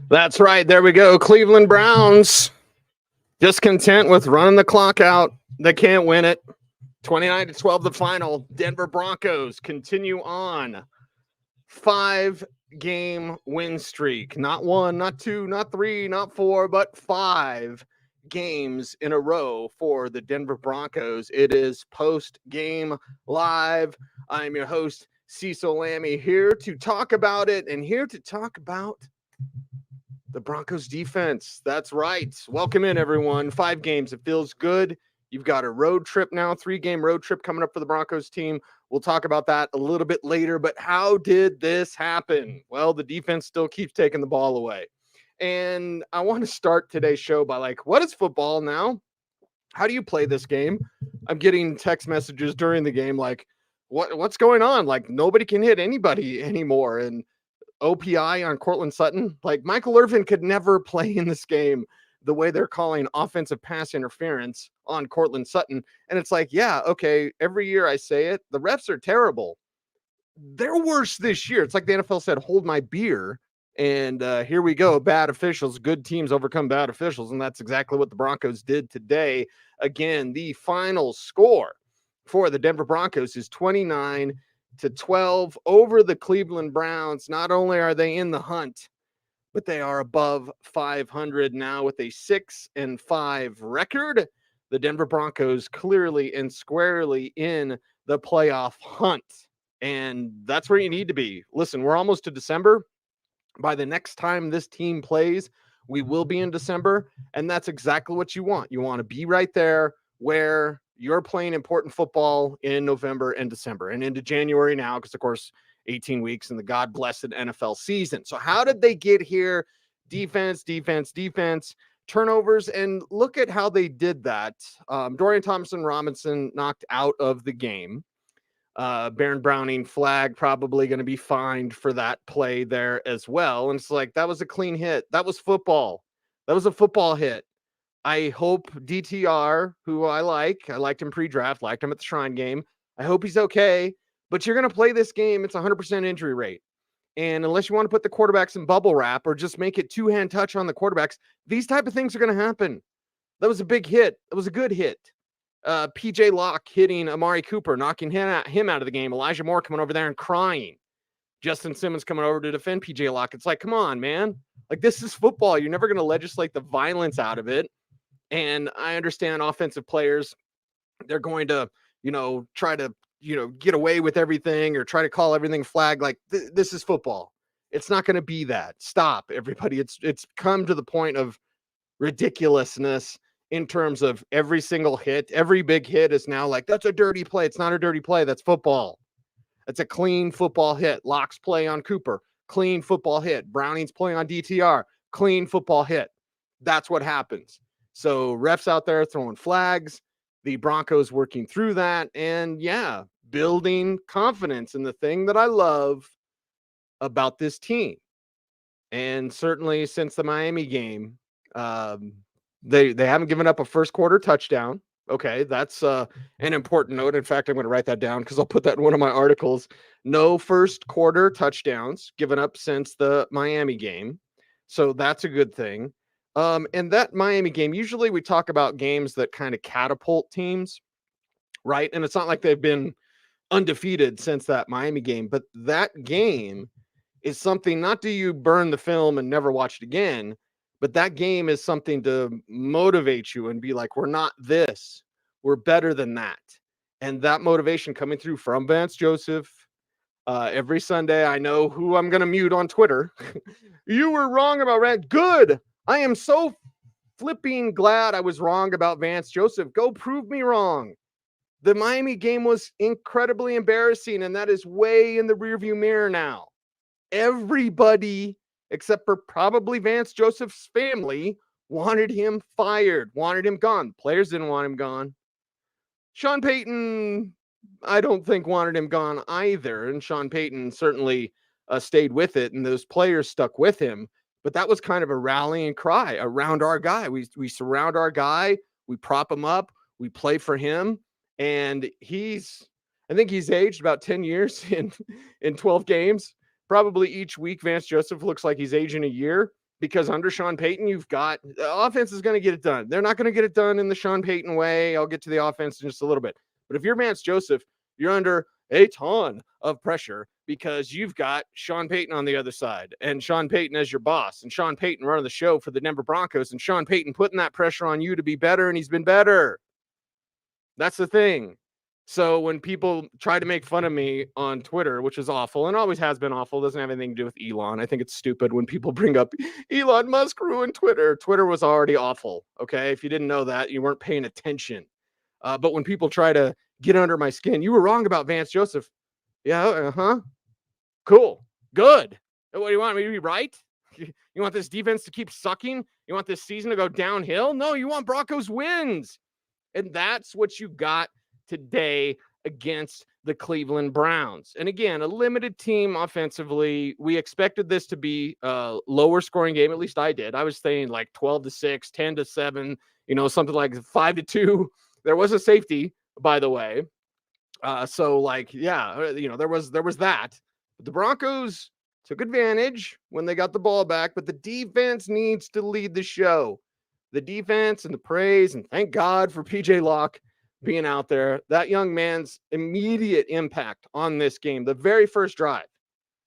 That's right. There we go. Cleveland Browns discontent with running the clock out. They can't win it. 29-12 the final. Denver Broncos continue on. 5-game win streak. Not one, not two, not three, not four, but 5 games in a row for the Denver Broncos. It is post-game live. I'm your host, Cecil Lammey, here to talk about it and here to talk about the Broncos defense. That's right. Welcome in, everyone. 5 games. It feels good. You've got a road trip now, 3-game road trip coming up for the Broncos team. We'll talk about that a little bit later, but how did this happen? Well, the defense still keeps taking the ball away. And I want to start today's show by what is football now? How do you play this game? I'm getting text messages during the game what's going on? Nobody can hit anybody anymore. And OPI on Courtland Sutton. Michael Irvin could never play in this game the way they're calling offensive pass interference on Courtland Sutton. And it's yeah, okay, every year I say it, the refs are terrible. They're worse this year. It's like the NFL said, hold my beer. And here we go, bad officials. Good teams overcome bad officials. And that's exactly what the Broncos did today. Again, the final score for the Denver Broncos is 29-12 over the Cleveland Browns. Not only are they in the hunt, but they are above 500 now with a 6-5 record. The Denver Broncos clearly and squarely in the playoff hunt. And that's where you need to be. Listen, we're almost to December. By the next time this team plays, we will be in December. And that's exactly what you want. You want to be right there where you're playing important football in November and December and into January now, because, of course, 18 weeks in the God-blessed NFL season. So how did they get here? Defense, turnovers, and look at how they did that. Dorian Thompson-Robinson knocked out of the game. Baron Browning flag probably going to be fined for that play there as well. And it's that was a clean hit. That was football. That was a football hit. I hope DTR, who I liked him pre-draft, liked him at the Shrine game. I hope he's okay. But you're going to play this game. It's 100% injury rate. And unless you want to put the quarterbacks in bubble wrap or just make it two-hand touch on the quarterbacks, these type of things are going to happen. That was a big hit. It was a good hit. PJ Locke hitting Amari Cooper, knocking him out of the game. Elijah Moore coming over there and crying. Justin Simmons coming over to defend PJ Locke. It's come on, man. This is football. You're never going to legislate the violence out of it. And I understand offensive players, they're going to, try to, get away with everything or try to call everything flag. This is football. It's not going to be that. Stop, everybody. It's come to the point of ridiculousness in terms of every single hit. Every big hit is now that's a dirty play. It's not a dirty play. That's football. It's a clean football hit. Locke's play on Cooper, clean football hit. Browning's play on DTR, clean football hit. That's what happens. So refs out there throwing flags, the Broncos working through that, and yeah, building confidence in the thing that I love about this team. And certainly since the Miami game, they haven't given up a first quarter touchdown. Okay, that's an important note. In fact, I'm going to write that down because I'll put that in one of my articles. No first quarter touchdowns given up since the Miami game. So that's a good thing. And that Miami game, usually we talk about games that kind of catapult teams, right? And it's not like they've been undefeated since that Miami game, but that game is something, not do you burn the film and never watch it again, but that game is something to motivate you and be we're not this, we're better than that. And that motivation coming through from Vance Joseph, every Sunday, I know who I'm going to mute on Twitter. You were wrong about Rand. Good. I am so flipping glad I was wrong about Vance Joseph. Go prove me wrong. The Miami game was incredibly embarrassing, and that is way in the rearview mirror now. Everybody, except for probably Vance Joseph's family, wanted him fired, wanted him gone. Players didn't want him gone. Sean Payton, I don't think wanted him gone either, and Sean Payton certainly stayed with it, and those players stuck with him. But that was kind of a rallying cry around our guy. We surround our guy, we prop him up, we play for him, and I think he's aged about 10 years in 12 games. Probably each week, Vance Joseph looks like he's aging a year. because under Sean Payton, you've got the offense is going to get it done. They're not going to get it done in the Sean Payton way. I'll get to the offense in just a little bit. But if you're Vance Joseph, you're under a ton of pressure because you've got Sean Payton on the other side and Sean Payton as your boss and Sean Payton running the show for the Denver Broncos and Sean Payton putting that pressure on you to be better, and he's been better. That's the thing. So when people try to make fun of me on Twitter, which is awful and always has been awful, doesn't have anything to do with Elon. I think it's stupid when people bring up Elon Musk ruined Twitter. Twitter was already awful. Okay. If you didn't know that, you weren't paying attention. But when people try to get under my skin, you were wrong about Vance Joseph. Yeah. Cool. Good. What do you want me to be right? You want this defense to keep sucking? You want this season to go downhill? No, you want Broncos wins. And that's what you got today against the Cleveland Browns. And again, a limited team offensively. We expected this to be a lower scoring game. At least I did. I was saying like 12-6, 10-7, something like 5-2. There was a safety, by the way. So like, yeah, there was that. But the Broncos took advantage when they got the ball back, but the defense needs to lead the show. The defense and the praise, and thank God for PJ Locke being out there. That young man's immediate impact on this game, the very first drive,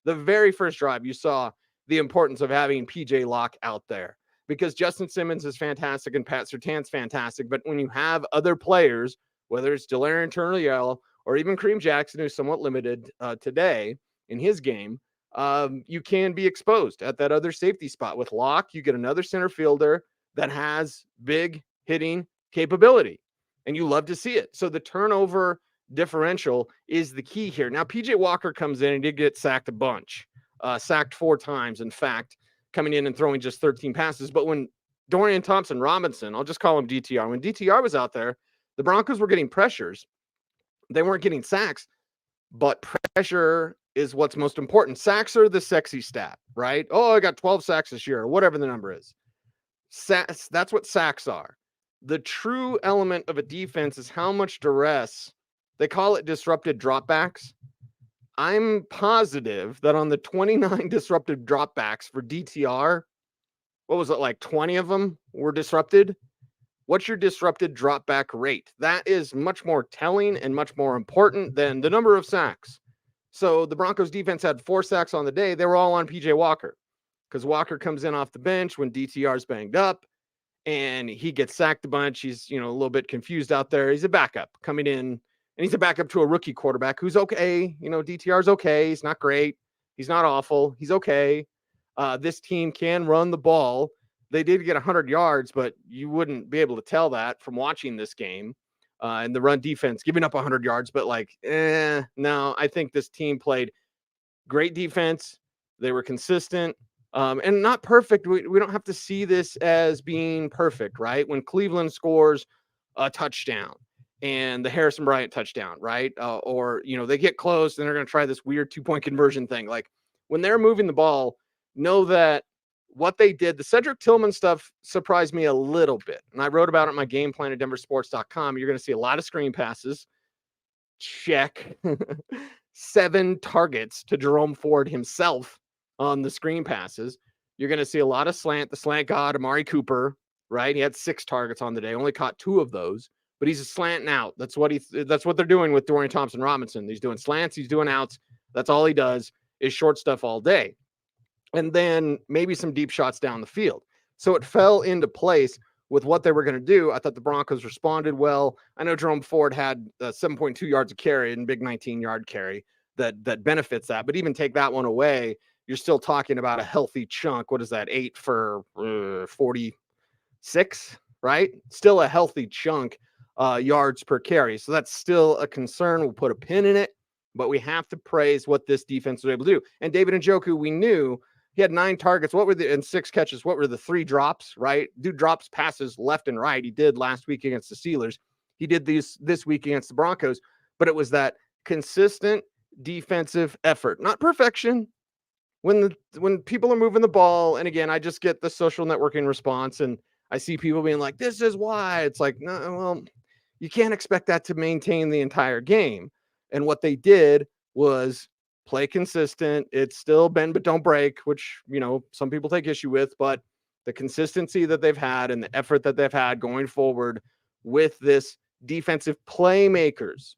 you saw the importance of having PJ Locke out there because Justin Simmons is fantastic and Pat Surtain's fantastic. But when you have other players, whether it's Delarian Turner-Yell or even Kareem Jackson, who's somewhat limited today in his game, you can be exposed at that other safety spot. With Locke, you get another center fielder that has big hitting capability, and you love to see it. So the turnover differential is the key here. Now, PJ Walker comes in and did get sacked a bunch, sacked 4 times, in fact, coming in and throwing just 13 passes. But when Dorian Thompson-Robinson, I'll just call him DTR, when DTR was out there, the Broncos were getting pressures. They weren't getting sacks, but pressure is what's most important. Sacks are the sexy stat, right? Oh, I got 12 sacks this year, or whatever the number is. Sacks, that's what sacks are. The true element of a defense is how much duress. They call it disrupted dropbacks. I'm positive that on the 29 disrupted dropbacks for DTR, what was it, like 20 of them were disrupted? What's your disrupted dropback rate? That is much more telling and much more important than the number of sacks. So the Broncos defense had 4 sacks on the day. They were all on PJ Walker because Walker comes in off the bench when DTR's banged up and he gets sacked a bunch. He's, a little bit confused out there. He's a backup coming in, and he's a backup to a rookie quarterback who's okay. DTR's okay. He's not great. He's not awful. He's okay. This team can run the ball. They did get 100 yards, but you wouldn't be able to tell that from watching this game. And the run defense giving up 100 yards, but no, I think this team played great defense. They were consistent. And not perfect. We don't have to see this as being perfect, right? When Cleveland scores a touchdown and the Harrison Bryant touchdown, right? Or they get close and they're going to try this weird 2-point conversion thing. Like when they're moving the ball, know that what they did, the Cedric Tillman stuff surprised me a little bit. And I wrote about it in my game plan at denversports.com. You're going to see a lot of screen passes. Check. 7 targets to Jerome Ford himself on the screen passes. You're going to see a lot of slant. The slant god, Amari Cooper, right? He had 6 targets on the day, only caught 2 of those, but he's a slanting out. That's what they're doing with Dorian Thompson-Robinson. He's doing slants. He's doing outs. That's all he does is short stuff all day. And then maybe some deep shots down the field. So it fell into place with what they were going to do. I thought the Broncos responded well. I know Jerome Ford had 7.2 yards of carry and big 19-yard carry that benefits that. But even take that one away, you're still talking about a healthy chunk. What is that? 8 for 46, right? Still a healthy chunk yards per carry. So that's still a concern. We'll put a pin in it, but we have to praise what this defense was able to do. And David Njoku, we knew he had 9 targets. And 6 catches? What were the 3 drops, right? Dude drops passes left and right. He did last week against the Steelers. He did this week against the Broncos, but it was that consistent defensive effort, not perfection. When people are moving the ball, and again, I just get the social networking response, and I see people being like, this is why. It's like, no, well, you can't expect that to maintain the entire game. And what they did was play consistent. It's still bend but don't break, which, some people take issue with, but the consistency that they've had and the effort that they've had going forward with this defensive playmakers,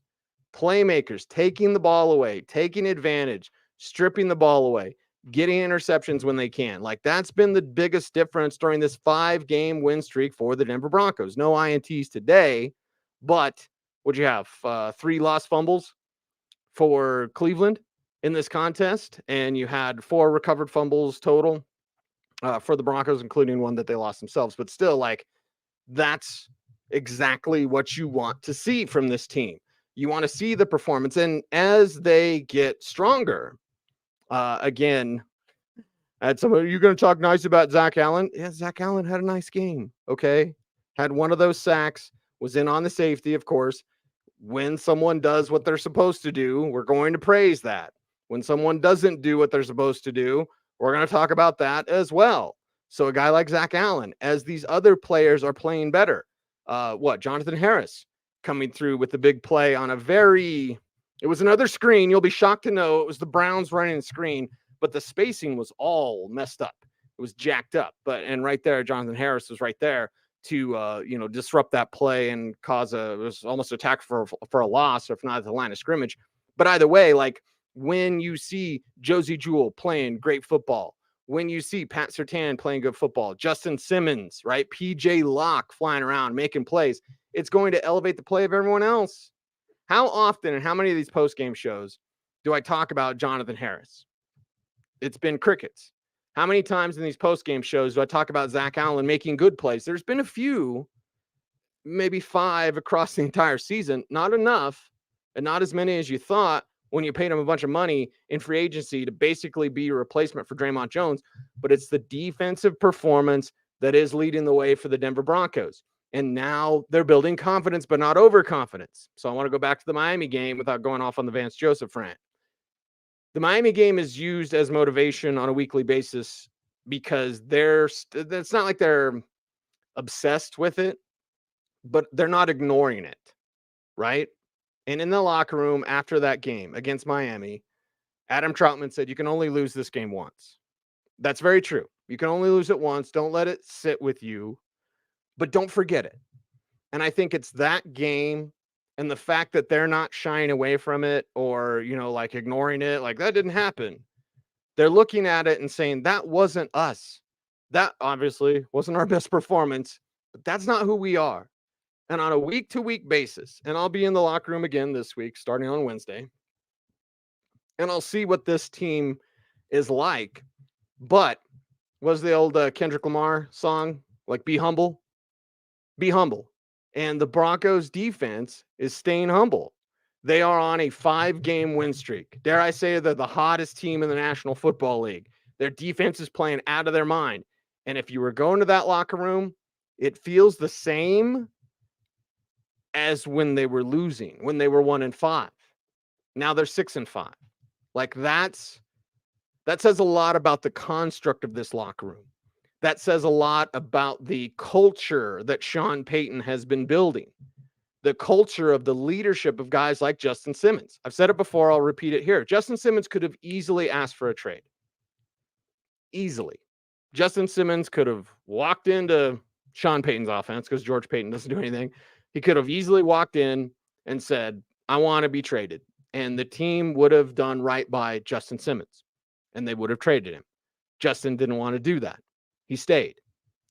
taking the ball away, taking advantage, stripping the ball away, getting interceptions when they can. Like, that's been the biggest difference during this 5-game win streak for the Denver Broncos. No INTs today, but what'd you have? 3 lost fumbles for Cleveland in this contest, and you had 4 recovered fumbles total for the Broncos, including one that they lost themselves. But still, like, that's exactly what you want to see from this team. You want to see the performance. And as they get stronger, again, you're going to talk nice about Zach Allen. Yeah, Zach Allen had a nice game. Okay. Had one of those sacks, was in on the safety, of course. When someone does what they're supposed to do, we're going to praise that. When someone doesn't do what they're supposed to do, we're going to talk about that as well. So a guy like Zach Allen, as these other players are playing better, Jonathan Harris coming through with the big play on it was another screen. You'll be shocked to know it was the Browns running the screen, but the spacing was all messed up. It was jacked up. And right there, Jonathan Harris was right there to disrupt that play and it was almost a tackle for a loss, if not at the line of scrimmage. But either way, like, when you see Josie Jewell playing great football, when you see Pat Surtain playing good football, Justin Simmons, right? PJ Locke flying around, making plays, it's going to elevate the play of everyone else. How often and how many of these post-game shows do I talk about Jonathan Harris? It's been crickets. How many times in these post-game shows do I talk about Zach Allen making good plays? There's been a few, maybe 5 across the entire season. Not enough, and not as many as you thought when you paid him a bunch of money in free agency to basically be a replacement for Draymond Jones. But it's the defensive performance that is leading the way for the Denver Broncos. And now they're building confidence, but not overconfidence. So I want to go back to the Miami game without going off on the Vance Joseph rant. The Miami game is used as motivation on a weekly basis because it's not like they're obsessed with it, but they're not ignoring it, right? And in the locker room after that game against Miami, Adam Troutman said, you can only lose this game once. That's very true. You can only lose it once. Don't let it sit with you, but don't forget it. And I think it's that game and the fact that they're not shying away from it or, like ignoring it, like that didn't happen. They're looking at it and saying, that wasn't us. That obviously wasn't our best performance, but that's not who we are. And on a week-to-week basis, and I'll be in the locker room again this week, starting on Wednesday, and I'll see what this team is like. But was the old Kendrick Lamar song, like, be humble? Be humble. And the Broncos defense is staying humble. They are on a 5-game win streak. Dare I say they're the hottest team in the National Football League. Their defense is playing out of their mind. And if you were going to that locker room, it feels the same as when they were losing, when they were 1-5. Now they're 6-5. Like, that says a lot about the construct of this locker room. That says a lot about the culture that Sean Payton has been building. The culture of the leadership of guys like Justin Simmons. I've said it before, I'll repeat it here. Justin Simmons could have easily asked for a trade. Easily. Justin Simmons could have walked into Sean Payton's offense because George Payton doesn't do anything. He could have easily walked in and said, I want to be traded. And the team would have done right by Justin Simmons. And they would have traded him. Justin didn't want to do that. He stayed.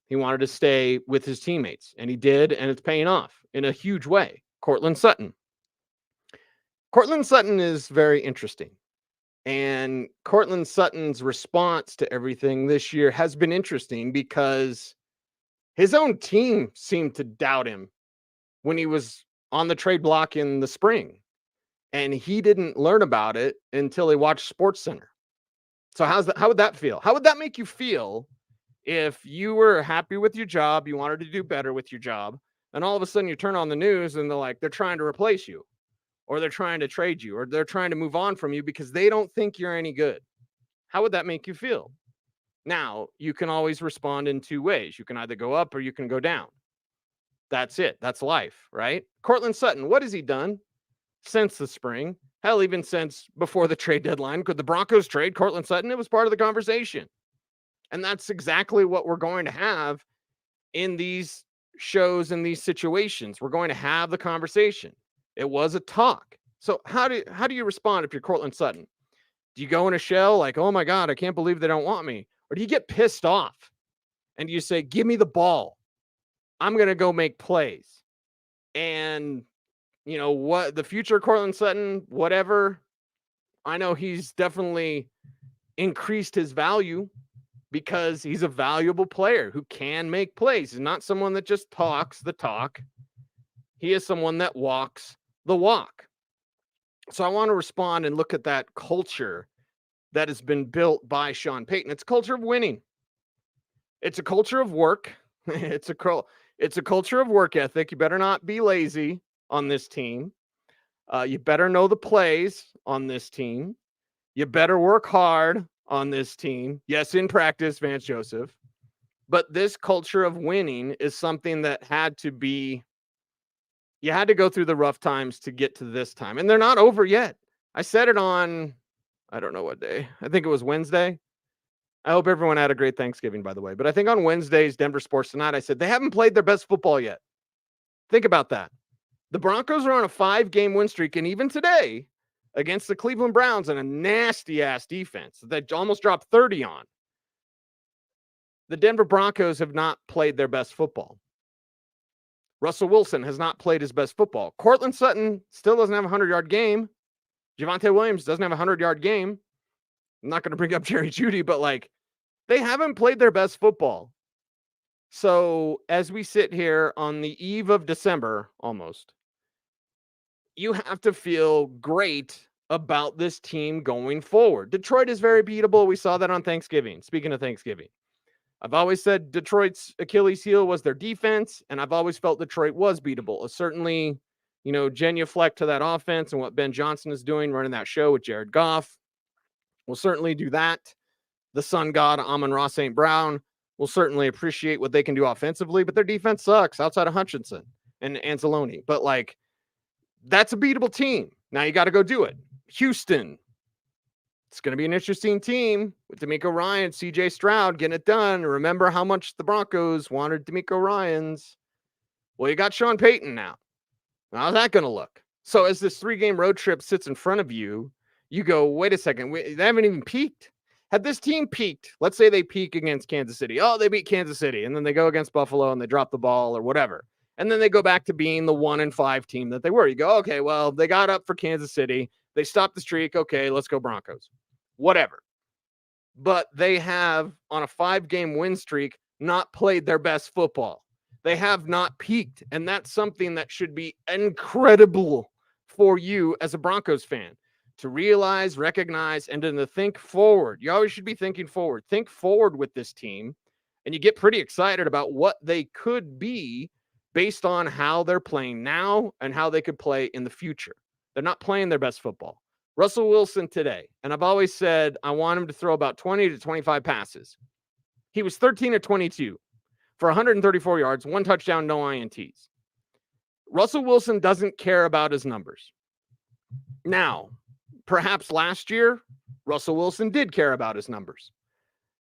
He wanted to stay with his teammates. And he did, and it's paying off in a huge way. Courtland Sutton. Courtland Sutton is very interesting. And Courtland Sutton's response to everything this year has been interesting because his own team seemed to doubt him when he was on the trade block in the spring. And he didn't learn about it until he watched SportsCenter. So how would that feel? How would that make you feel if you were happy with your job, you wanted to do better with your job, and all of a sudden you turn on the news and they're trying to replace you, or they're trying to trade you, or they're trying to move on from you because they don't think you're any good? How would that make you feel? Now, you can always respond in 2 ways. You can either go up or you can go down. That's it. That's life, right? Courtland Sutton, what has he done? since the spring. Hell, even since before the trade deadline. Could the Broncos trade Courtland Sutton? It was part of the conversation. And that's exactly what we're going to have in these shows and these situations. We're going to have the conversation. It was a talk. So how do you respond if you're Courtland Sutton? Do you go in a shell like, oh my God, I can't believe they don't want me? Or do you get pissed off and you say, give me the ball. I'm going to go make plays. And you know what, the future Courtland Sutton, whatever, I know he's definitely increased his value because he's a valuable player who can make plays. He's not someone that just talks the talk. He is someone that walks the walk. So I want to respond and look at that culture that has been built by Sean Payton. It's a culture of winning. It's a culture of work. It's a culture of work ethic. You better not be lazy on this team. You better know the plays on this team. You better work hard on this team. Yes, in practice, Vance Joseph. But this culture of winning is something that had to be, you had to go through the rough times to get to this time. And they're not over yet. I said it on, I don't know what day. I think it was Wednesday. I hope everyone had a great Thanksgiving, by the way. But I think on Wednesday's Denver Sports Tonight, I said they haven't played their best football yet. Think about that. The Broncos are on a 5-game win streak, and even today, against the Cleveland Browns and a nasty-ass defense that almost dropped 30 on, the Denver Broncos have not played their best football. Russell Wilson has not played his best football. Courtland Sutton still doesn't have a 100-yard game. Javonte Williams doesn't have a 100-yard game. I'm not going to bring up Jerry Jeudy, but like, they haven't played their best football. So as we sit here on the eve of December, almost, you have to feel great about this team going forward. Detroit is very beatable. We saw that on Thanksgiving. Speaking of Thanksgiving, I've always said Detroit's Achilles heel was their defense, and I've always felt Detroit was beatable. Certainly, you know, genuflect to that offense and what Ben Johnson is doing, running that show with Jared Goff. We'll certainly do that. The sun god, Amon-Ra St. Brown, will certainly appreciate what they can do offensively, but their defense sucks outside of Hutchinson and Anzalone. But like, that's a beatable team. Now you got to go do it. Houston. It's going to be an interesting team with DeMeco Ryan, CJ Stroud getting it done. Remember how much the Broncos wanted DeMeco Ryans. Well, you got Sean Payton now. How's that going to look? So as this 3-game road trip sits in front of you, you go, wait a second. They haven't even peaked. Had this team peaked, let's say they peak against Kansas City. Oh, they beat Kansas City. And then they go against Buffalo and they drop the ball or whatever. And then they go back to being the 1-5 team that they were. You go, okay, well, they got up for Kansas City. They stopped the streak. Okay, let's go Broncos. Whatever. But they have, on a 5-game win streak, not played their best football. They have not peaked. And that's something that should be incredible for you as a Broncos fan to realize, recognize, and then to think forward. You always should be thinking forward. Think forward with this team, and you get pretty excited about what they could be based on how they're playing now and how they could play in the future. They're not playing their best football. Russell Wilson today, and I've always said I want him to throw about 20 to 25 passes. He was 13 of 22 for 134 yards, 1 touchdown, no INTs. Russell Wilson doesn't care about his numbers. Now, perhaps last year, Russell Wilson did care about his numbers.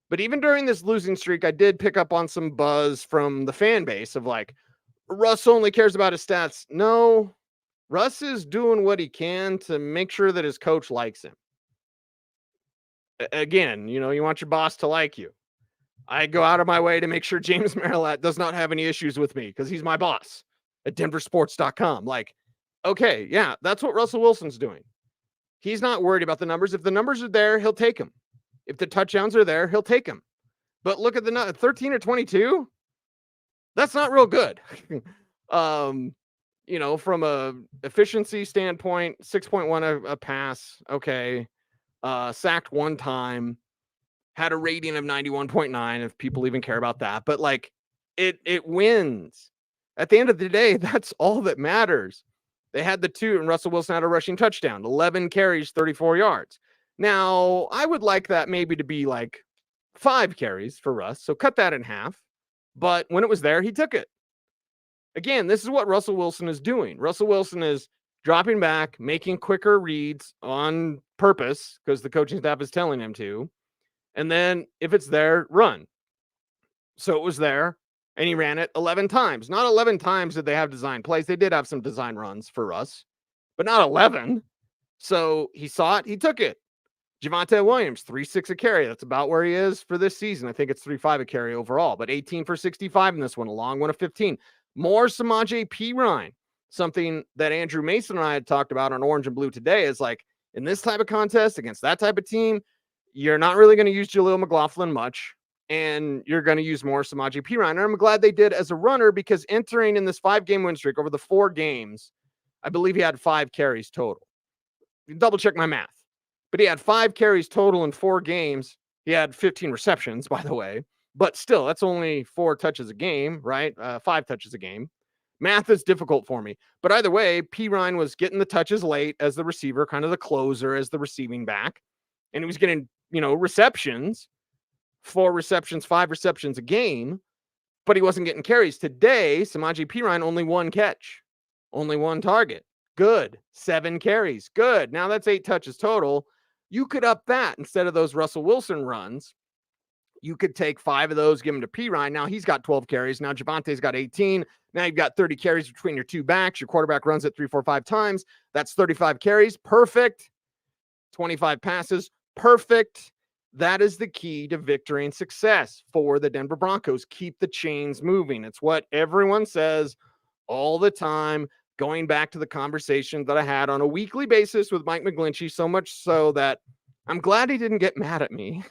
But even during this losing streak, I did pick up on some buzz from the fan base of like, Russ only cares about his stats. No, Russ is doing what he can to make sure that his coach likes him. Again, you know, you want your boss to like you. I go out of my way to make sure James Marilat does not have any issues with me because he's my boss at denversports.com. Like, okay, yeah, that's what Russell Wilson's doing. He's not worried about the numbers. If the numbers are there, he'll take them. If the touchdowns are there, he'll take them. But look at the 13 or 22. That's not real good. You know, from a efficiency standpoint, 6.1 a pass. Okay. Sacked 1 time, had a rating of 91.9 if people even care about that. But like it wins. At the end of the day, that's all that matters. They had the 2, and Russell Wilson had a rushing touchdown, 11 carries, 34 yards. Now, I would like that maybe to be like 5 carries for Russ. So cut that in half. But when it was there, he took it. Again, this is what Russell Wilson is doing. Russell Wilson is dropping back, making quicker reads on purpose because the coaching staff is telling him to. And then if it's there, run. So it was there, and he ran it 11 times. Not 11 times did they have design plays. They did have some design runs for us, but not 11. So he saw it, he took it. Javonte Williams, 3.6 a carry. That's about where he is for this season. I think it's 3.5 a carry overall, but 18 for 65 in this one, a long one of 15. More Samaje Perine, something that Andrew Mason and I had talked about on Orange and Blue today is like, in this type of contest against that type of team, you're not really going to use Jaleel McLaughlin much, and you're going to use more Samaje Perine. And I'm glad they did as a runner because entering in this 5-game win streak over the 4 games, I believe he had 5 carries total. Double check my math. But he had 5 carries total in 4 games. He had 15 receptions, by the way. But still, that's only 4 touches a game, right? 5 touches a game. Math is difficult for me. But either way, Perine was getting the touches late as the receiver, kind of the closer as the receiving back. And he was getting, receptions, 4 receptions, 5 receptions a game. But he wasn't getting carries. Today, Samaje Perine, only 1 catch. Only 1 target. Good. 7 carries. Good. Now that's 8 touches total. You could up that instead of those Russell Wilson runs. You could take 5 of those, give them to Perine. Now he's got 12 carries. Now Javonte's got 18. Now you've got 30 carries between your 2 backs. Your quarterback runs it 3, 4, 5 times. That's 35 carries. Perfect. 25 passes. Perfect. That is the key to victory and success for the Denver Broncos. Keep the chains moving. It's what everyone says all the time. Going back to the conversation that I had on a weekly basis with Mike McGlinchey, so much so that I'm glad he didn't get mad at me.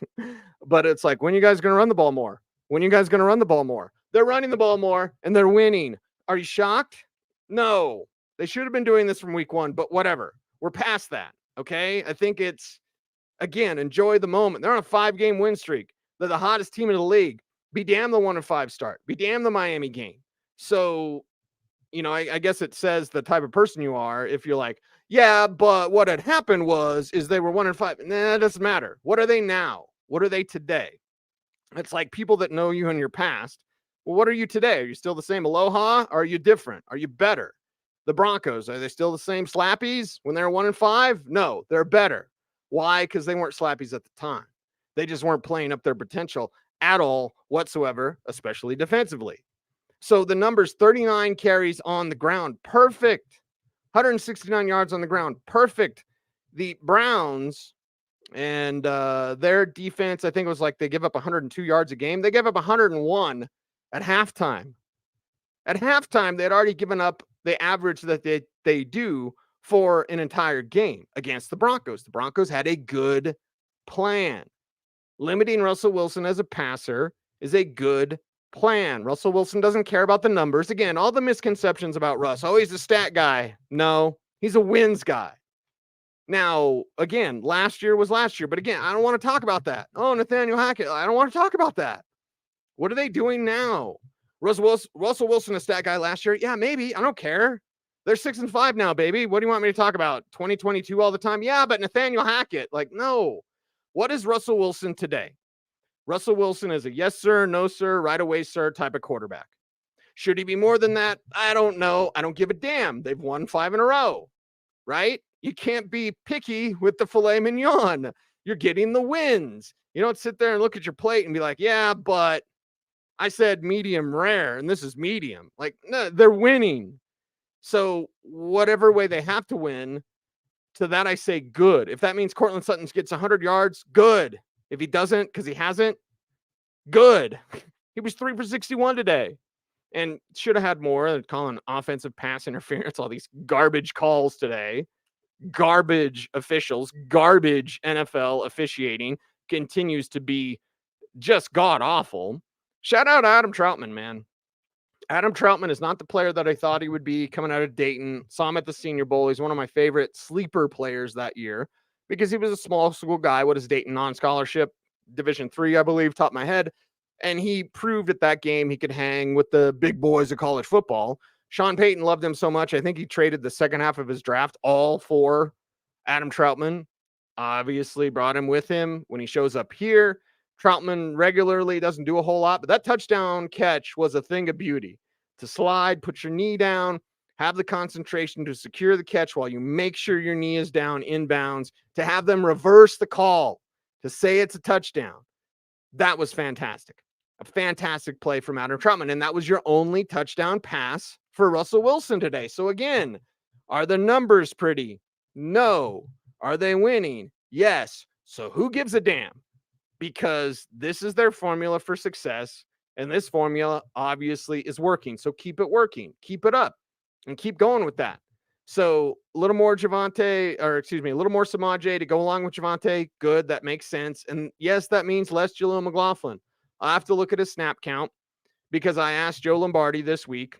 But it's like, when you guys going to run the ball more? When you guys going to run the ball more? They're running the ball more, and they're winning. Are you shocked? No. They should have been doing this from week 1, but whatever. We're past that, okay? I think it's, again, enjoy the moment. They're on a 5-game win streak. They're the hottest team in the league. Be damn the 1-5 start. Be damn the Miami game. So, I guess it says the type of person you are if you're like, yeah, but what had happened is they were 1-5. Nah, it doesn't matter. What are they now? What are they today? It's like people that know you in your past. Well, what are you today? Are you still the same aloha? Or are you different? Are you better? The Broncos, are they still the same slappies when they're 1-5? No, they're better. Why? Because they weren't slappies at the time. They just weren't playing up their potential at all whatsoever, especially defensively. So the numbers, 39 carries on the ground, perfect. 169 yards on the ground, perfect. The Browns and their defense, I think it was like they give up 102 yards a game. They gave up 101 at halftime. At halftime, they had already given up the average that they do for an entire game against the Broncos. The Broncos had a good plan. Limiting Russell Wilson as a passer is a good plan. Russell Wilson doesn't care about the numbers. Again, all the misconceptions about Russ. Oh, he's a stat guy. No, he's a wins guy. Now, again, last year was last year. But again, I don't want to talk about that. Oh, Nathaniel Hackett. I don't want to talk about that. What are they doing now? Russell Wilson, a stat guy last year? Yeah, maybe. I don't care. They're 6-5 now, baby. What do you want me to talk about? 2022 all the time? Yeah, but Nathaniel Hackett. Like, no. What is Russell Wilson today? Russell Wilson is a yes, sir, no, sir, right away, sir type of quarterback. Should he be more than that? I don't know. I don't give a damn. They've won 5 in a row, right? You can't be picky with the filet mignon. You're getting the wins. You don't sit there and look at your plate and be like, yeah, but I said medium rare, and this is medium. Like, no, they're winning. So whatever way they have to win, to that I say good. If that means Courtland Sutton gets 100 yards, good. If he doesn't, because he hasn't, good. He was 3 for 61 today and should have had more. They're calling offensive pass interference, all these garbage calls today. Garbage officials, garbage NFL officiating continues to be just god awful. Shout out Adam Troutman, man. Adam Troutman is not the player that I thought he would be coming out of Dayton. Saw him at the Senior Bowl. He's one of my favorite sleeper players that year because he was a small school guy. What is Dayton non-scholarship? Division III, I believe, top of my head. And he proved at that game he could hang with the big boys of college football. Sean Payton loved him so much, I think he traded the second half of his draft all for Adam Troutman. Obviously brought him with him when he shows up here. Troutman regularly doesn't do a whole lot, but that touchdown catch was a thing of beauty. To slide, put your knee down, have the concentration to secure the catch while you make sure your knee is down inbounds, to have them reverse the call, to say it's a touchdown. That was fantastic. A fantastic play from Adam Troutman. And that was your only touchdown pass for Russell Wilson today. So again, are the numbers pretty? No. Are they winning? Yes. So who gives a damn? Because this is their formula for success. And this formula obviously is working. So keep it working. Keep it up. And keep going with that. So a little more Javonte, or excuse me, a little more Samaje to go along with Javonte. Good. That makes sense. And yes, that means less Jaleel McLaughlin. I have to look at his snap count because I asked Joe Lombardi this week,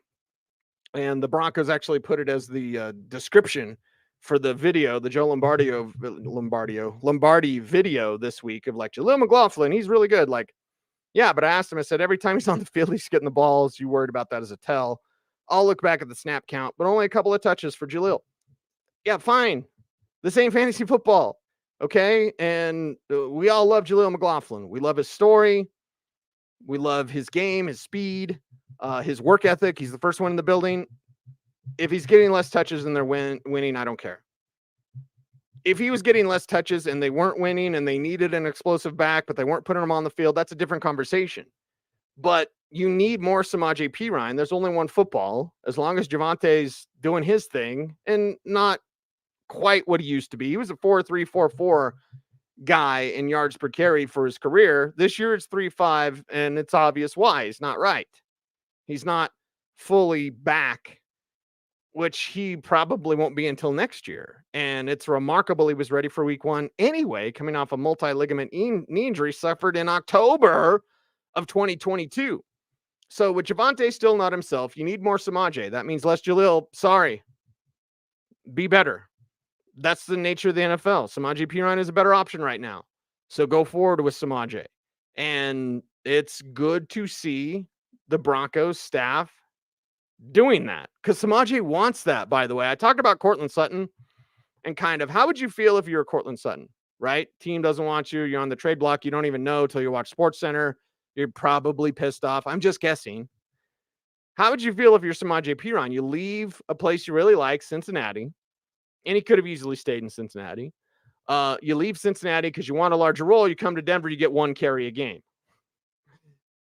and the Broncos actually put it as the description for the video, the Joe Lombardi video this week of like Jaleel McLaughlin. He's really good. Like, yeah, but I asked him, I said, every time he's on the field, he's getting the balls. You worried about that as a tell? I'll look back at the snap count, but only a couple of touches for Jaleel. Yeah, fine. This ain't fantasy football. Okay. And we all love Jaleel McLaughlin. We love his story. We love his game, his speed, his work ethic. He's the first one in the building. If he's getting less touches and they're winning, I don't care. If he was getting less touches and they weren't winning and they needed an explosive back, but they weren't putting him on the field, that's a different conversation. But you need more Samaje Perine. There's only one football. As long as Javonte's doing his thing and not quite what he used to be. He was a 4.3, 4.4 guy in yards per carry for his career. This year it's 3.5, and it's obvious why. He's not right. He's not fully back, which he probably won't be until next year. And it's remarkable he was ready for week 1 anyway, coming off a multi-ligament knee injury suffered in October of 2022. So with Javonte still not himself, you need more Samaje. That means less Jaleel. Sorry. Be better. That's the nature of the NFL. Samaje Perine is a better option right now. So go forward with Samaje. And it's good to see the Broncos staff doing that, because Samaje wants that, by the way. I talked about Courtland Sutton and kind of how would you feel if you were Courtland Sutton, right? Team doesn't want you. You're on the trade block. You don't even know till you watch SportsCenter. You're probably pissed off. I'm just guessing. How would you feel if you're Samaje Perine? You leave a place you really like, Cincinnati, and he could have easily stayed in Cincinnati. You leave Cincinnati because you want a larger role. You come to Denver, you get 1 carry a game.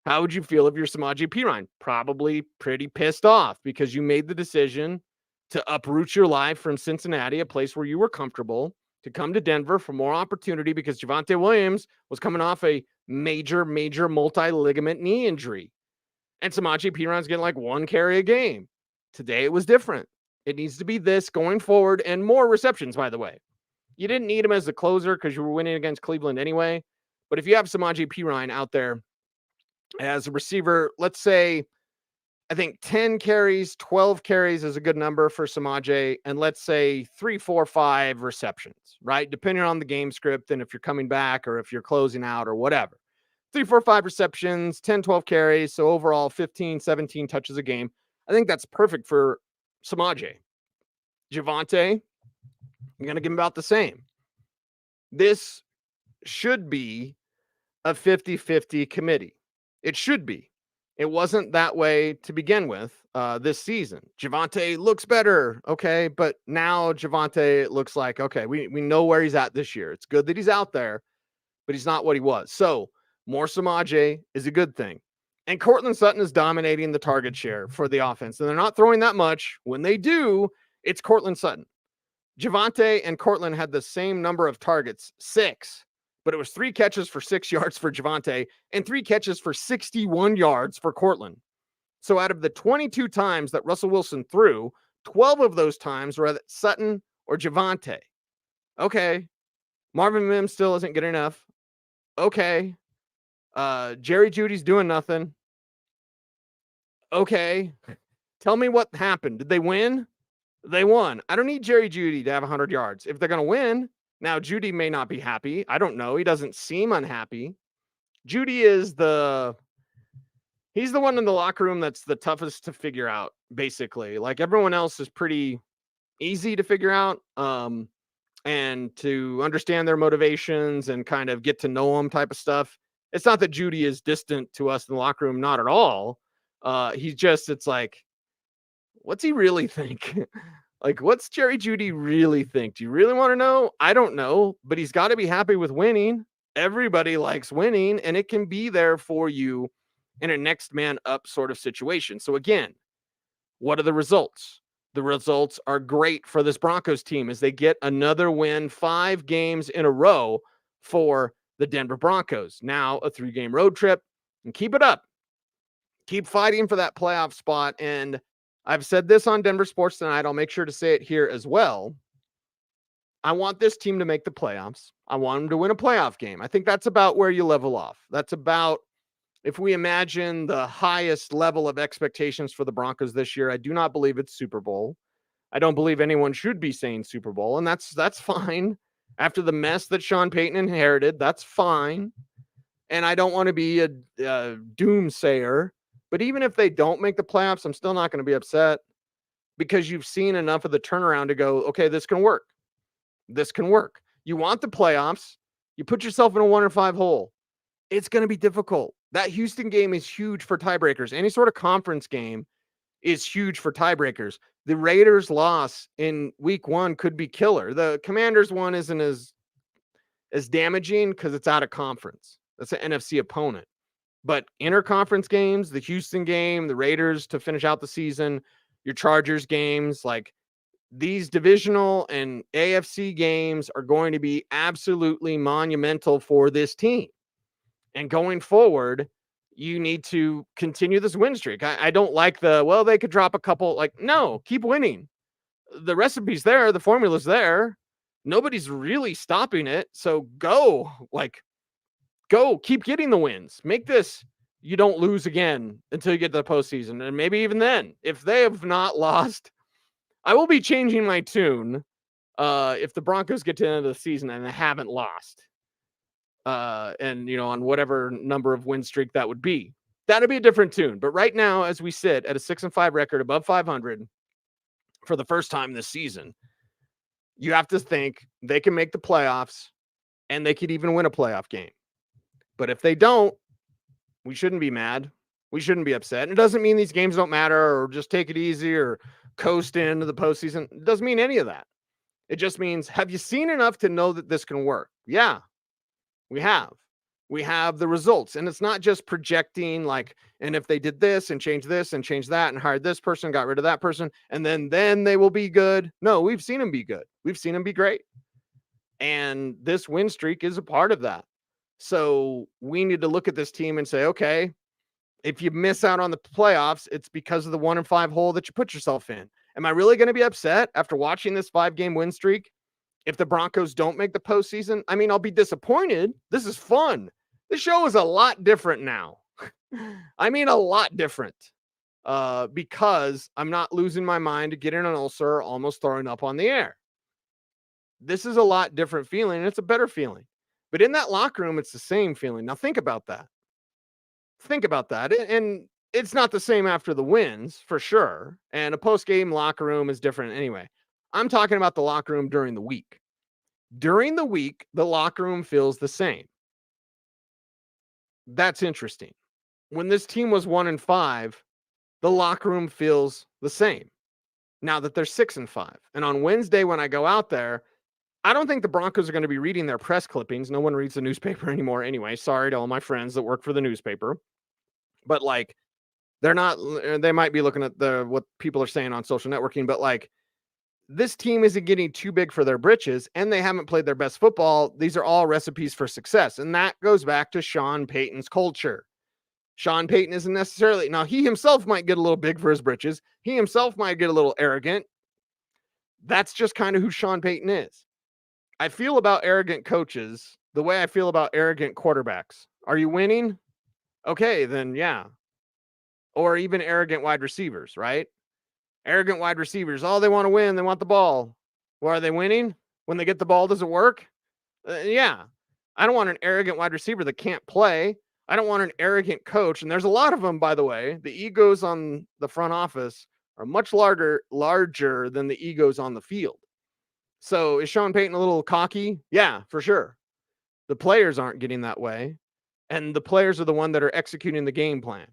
How would you feel if you're Samaje Perine? Probably pretty pissed off because you made the decision to uproot your life from Cincinnati, a place where you were comfortable, to come to Denver for more opportunity because Javonte Williams was coming off a major multi-ligament knee injury. And Samaje Perine's getting like 1 carry a game. Today it was different. It needs to be this going forward, and more receptions, by the way. You didn't need him as a closer because you were winning against Cleveland anyway. But if you have Samaje Perine out there as a receiver, let's say, I think 10 carries, 12 carries is a good number for Samaje, and let's say 3, 4, 5 receptions, right? Depending on the game script and if you're coming back or if you're closing out or whatever. 3, 4, 5 receptions, 10, 12 carries, so overall 15, 17 touches a game. I think that's perfect for Samaje. Javonte, I'm going to give him about the same. This should be a 50-50 committee. It should be. It wasn't that way to begin with this season. Javonte looks better, okay, but now Javonte looks like, okay, we know where he's at this year. It's good that he's out there, but he's not what he was. So more Samaje is a good thing. And Courtland Sutton is dominating the target share for the offense, and they're not throwing that much. When they do, it's Courtland Sutton. Javonte and Courtland had the same number of targets, 6, but it was 3 catches for 6 yards for Javonte and 3 catches for 61 yards for Courtland. So out of the 22 times that Russell Wilson threw, 12 of those times were at Sutton or Javonte. Okay. Marvin Mims still isn't good enough. Okay. Jerry Jeudy's doing nothing. Okay. Tell me what happened. Did they win? They won. I don't need Jerry Jeudy to have 100 yards. If they're going to win, now Jeudy may not be happy. I don't know. He doesn't seem unhappy. Jeudy is he's the one in the locker room that's the toughest to figure out, basically. Like everyone else is pretty easy to figure out and to understand their motivations and kind of get to know them type of stuff. It's not that Jeudy is distant to us in the locker room, not at all. It's like, What's he really think? Like, what's Jerry Jeudy really think? Do you really want to know? I don't know, but he's got to be happy with winning. Everybody likes winning, and it can be there for you in a next man up sort of situation. So again, what are the results? The results are great for this Broncos team as they get another win, 5 games in a row for the Denver Broncos. Now a 3-game road trip, and keep it up. Keep fighting for that playoff spot. And I've said this on Denver Sports Tonight. I'll make sure to say it here as well. I want this team to make the playoffs. I want them to win a playoff game. I think that's about where you level off. That's about, if we imagine the highest level of expectations for the Broncos this year, I do not believe it's Super Bowl. I don't believe anyone should be saying Super Bowl, and that's fine. After the mess that Sean Payton inherited, that's fine. And I don't want to be a doomsayer, but even if they don't make the playoffs, I'm still not going to be upset because you've seen enough of the turnaround to go, okay, this can work. This can work. You want the playoffs. You put yourself in a 1-5 hole. It's going to be difficult. That Houston game is huge for tiebreakers. Any sort of conference game is huge for tiebreakers. The Raiders' loss in week 1 could be killer. The Commanders' one isn't as damaging because it's out of conference. That's an NFC opponent. But interconference games, the Houston game, the Raiders to finish out the season, your Chargers games, like these divisional and AFC games are going to be absolutely monumental for this team. And going forward, you need to continue this win streak. I don't like they could drop a couple. Like, no, keep winning. The recipe's there. The formula's there. Nobody's really stopping it. So go, keep getting the wins. Make this, you don't lose again until you get to the postseason. And maybe even then, if they have not lost, I will be changing my tune if the Broncos get to the end of the season and they haven't lost. And, on whatever number of win streak that would be. That'd be a different tune. But right now, as we sit at a 6-5 record above 500 for the first time this season, you have to think they can make the playoffs and they could even win a playoff game. But if they don't, we shouldn't be mad. We shouldn't be upset. And it doesn't mean these games don't matter or just take it easy or coast into the postseason. It doesn't mean any of that. It just means, have you seen enough to know that this can work? Yeah, we have. We have the results. And it's not just projecting and if they did this and change that and hired this person, got rid of that person, and then they will be good. No, we've seen them be good. We've seen them be great. And this win streak is a part of that. So we need to look at this team and say, okay, if you miss out on the playoffs, it's because of the 1-5 hole that you put yourself in. Am I really going to be upset after watching this 5-game win streak if the Broncos don't make the postseason? I mean, I'll be disappointed. This is fun. The show is a lot different now. I mean, a lot different because I'm not losing my mind to getting an ulcer, almost throwing up on the air. This is a lot different feeling, and it's a better feeling. But in that locker room, it's the same feeling. Now, think about that. And it's not the same after the wins, for sure. And a post-game locker room is different anyway. I'm talking about the locker room during the week. During the week, the locker room feels the same. That's interesting. When this team was 1-5, the locker room feels the same. Now that they're 6-5. And on Wednesday, when I go out there, I don't think the Broncos are going to be reading their press clippings. No one reads the newspaper anymore anyway. Sorry to all my friends that work for the newspaper. But they're not, they might be looking at what people are saying on social networking, but this team isn't getting too big for their britches and they haven't played their best football. These are all recipes for success. And that goes back to Sean Payton's culture. Sean Payton isn't necessarily, now he himself might get a little big for his britches. He himself might get a little arrogant. That's just kind of who Sean Payton is. I feel about arrogant coaches the way I feel about arrogant quarterbacks. Are you winning? Okay, then yeah. Or even arrogant wide receivers, right? Arrogant wide receivers. Oh, they want to win. They want the ball. Well, are they winning? When they get the ball, does it work? Yeah. I don't want an arrogant wide receiver that can't play. I don't want an arrogant coach. And there's a lot of them, by the way. The egos on the front office are much larger than the egos on the field. So is Sean Payton a little cocky? Yeah, for sure. The players aren't getting that way. And the players are the one that are executing the game plan.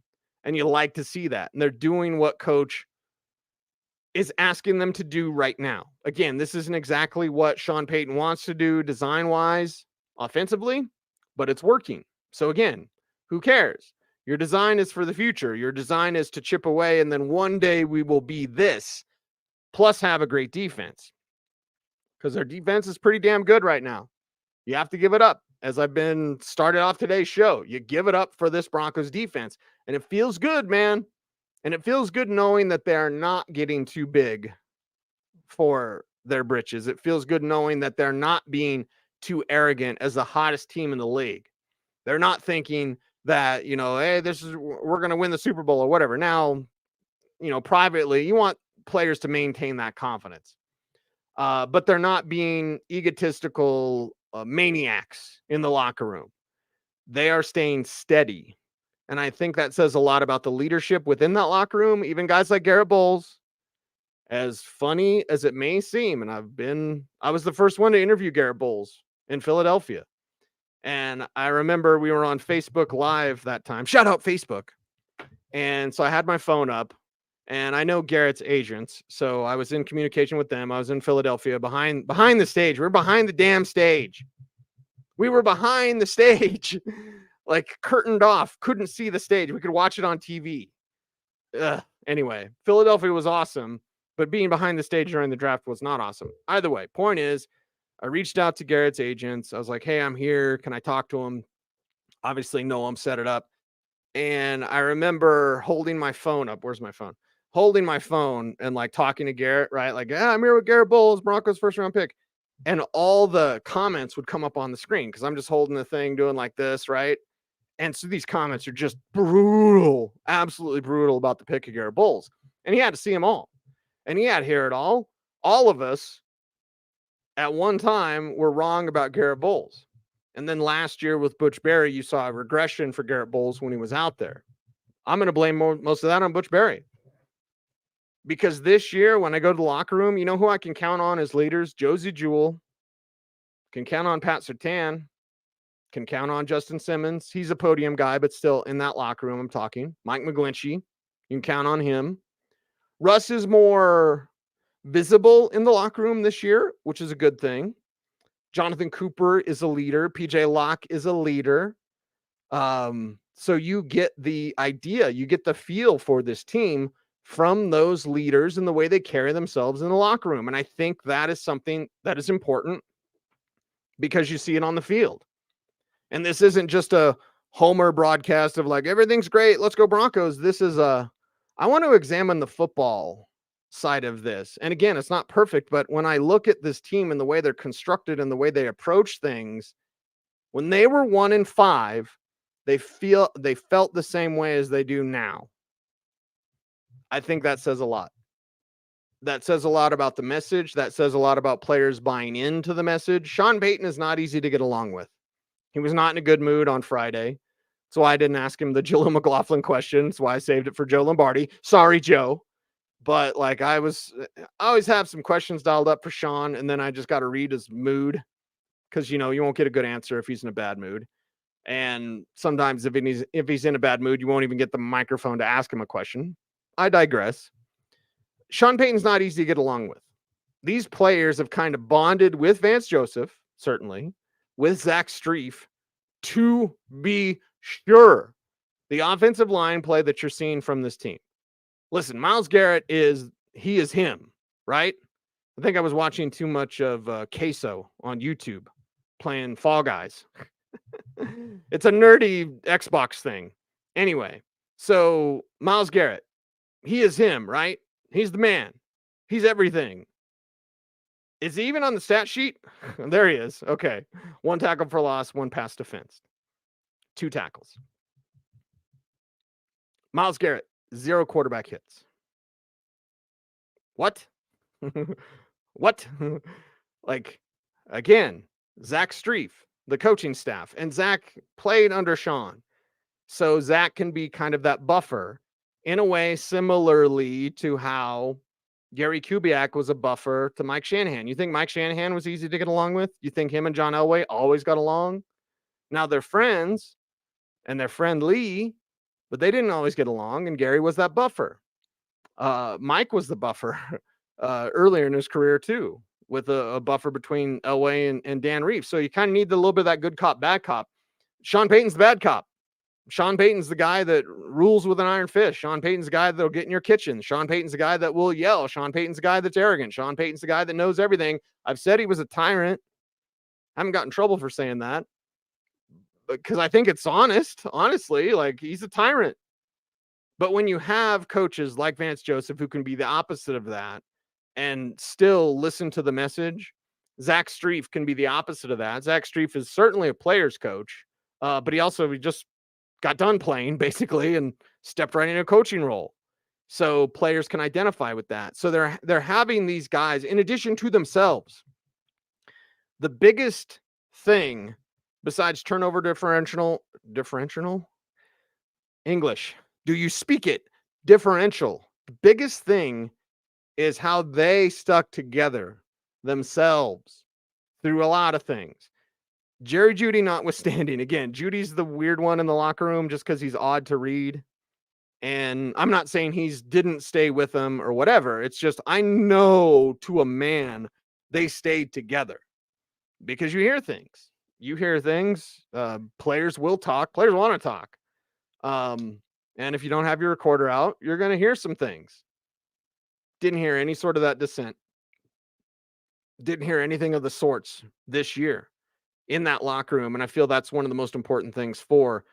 And you like to see that. And they're doing what coach is asking them to do right now. Again, this isn't exactly what Sean Payton wants to do design-wise, offensively, but it's working. So again, who cares? Your design is for the future. Your design is to chip away, and then one day we will be this, plus have a great defense. Because their defense is pretty damn good right now. You have to give it up. As I've been started off today's show, you give it up for this Broncos defense. And it feels good, man. And it feels good knowing that they are not getting too big for their britches. It feels good knowing that they're not being too arrogant as the hottest team in the league. They're not thinking that, hey, we're going to win the Super Bowl or whatever. Now, privately, you want players to maintain that confidence. But they're not being egotistical maniacs in the locker room. They are staying steady. And I think that says a lot about the leadership within that locker room. Even guys like Garrett Bowles, as funny as it may seem, and I was the first one to interview Garrett Bowles in Philadelphia. And I remember we were on Facebook Live that time. Shout out Facebook. And so I had my phone up, and I know Garrett's agents. So I was in communication with them. I was in Philadelphia behind the stage. We're behind the damn stage. We were behind the stage, like curtained off, couldn't see the stage. We could watch it on TV. Anyway, Philadelphia was awesome, but being behind the stage during the draft was not awesome. Either way, point is, I reached out to Garrett's agents. I was like, hey, I'm here. Can I talk to him? Obviously, no, I'm set it up. And I remember holding my phone up. Where's my phone? Holding my phone and like talking to Garrett, right? Like, I'm here with Garrett Bowles, Broncos first round pick. And all the comments would come up on the screen because I'm just holding the thing doing like this, right? And so these comments are just brutal, absolutely brutal about the pick of Garrett Bowles. And he had to see them all. And he had to hear it all. All of us at one time were wrong about Garrett Bowles. And then last year with Butch Berry, you saw a regression for Garrett Bowles when he was out there. I'm going to blame most of that on Butch Berry. Because this year, when I go to the locker room, you know who I can count on as leaders? Josie Jewell. Can count on Pat Surtain. Can count on Justin Simmons. He's a podium guy, but still in that locker room I'm talking. Mike McGlinchey. You can count on him. Russ is more visible in the locker room this year, which is a good thing. Jonathan Cooper is a leader. PJ Locke is a leader. So you get the idea, you get the feel for this team from those leaders and the way they carry themselves in the locker room. And I think that is something that is important because you see it on the field. And this isn't just a homer broadcast of like, everything's great, let's go Broncos. This is I want to examine the football side of this. And again, it's not perfect, but when I look at this team and the way they're constructed and the way they approach things, when they were 1-5, they felt the same way as they do now. I think that says a lot. That says a lot about the message. That says a lot about players buying into the message. Sean Payton is not easy to get along with. He was not in a good mood on Friday. That's why I didn't ask him the Jaleel McLaughlin question. That's why I saved it for Joe Lombardi. Sorry, Joe. But like I always have some questions dialed up for Sean, and then I just got to read his mood because, you won't get a good answer if he's in a bad mood. And sometimes if he's in a bad mood, you won't even get the microphone to ask him a question. I digress. Sean Payton's not easy to get along with. These players have kind of bonded with Vance Joseph, certainly, with Zach Strief, to be sure. The offensive line play that you're seeing from this team. Listen, Myles Garrett is him, right? I think I was watching too much of Queso on YouTube playing Fall Guys. It's a nerdy Xbox thing. Anyway, so Myles Garrett, he is him, right? He's the man. He's everything. Is he even on the stat sheet? There he is. Okay. 1 tackle for loss, 1 pass defense. 2 tackles. Myles Garrett, 0 quarterback hits. What? What? Like, again, Zach Strief, the coaching staff, and Zach played under Sean. So Zach can be kind of that buffer in a way similarly to how Gary Kubiak was a buffer to Mike Shanahan. You think Mike Shanahan was easy to get along with? You think him and John Elway always got along? Now they're friends and they're friendly, but they didn't always get along, and Gary was that buffer. Mike was the buffer earlier in his career too, with a buffer between Elway and Dan Reeves. So you kind of need a little bit of that good cop, bad cop. Sean Payton's the bad cop. Sean Payton's the guy that rules with an iron fist. Sean Payton's the guy that'll get in your kitchen. Sean Payton's the guy that will yell. Sean Payton's the guy that's arrogant. Sean Payton's the guy that knows everything. I've said he was a tyrant. I haven't gotten in trouble for saying that because I think it's honest. Honestly, like, he's a tyrant. But when you have coaches like Vance Joseph who can be the opposite of that and still listen to the message, Zach Strief can be the opposite of that. Zach Strief is certainly a player's coach, but he just got done playing basically and stepped right into a coaching role. So players can identify with that. So they're having these guys in addition to themselves. The biggest thing besides turnover differential English, do you speak it? Differential. The biggest thing is how they stuck together themselves through a lot of things. Jerry Jeudy notwithstanding, again, Judy's the weird one in the locker room just because he's odd to read. And I'm not saying he's didn't stay with them or whatever. It's just, I know to a man they stayed together because you hear things. Players will talk. Players want to talk. And if you don't have your recorder out, you're going to hear some things. Didn't hear any sort of that dissent. Didn't hear anything of the sorts this year in that locker room. And I feel that's one of the most important things for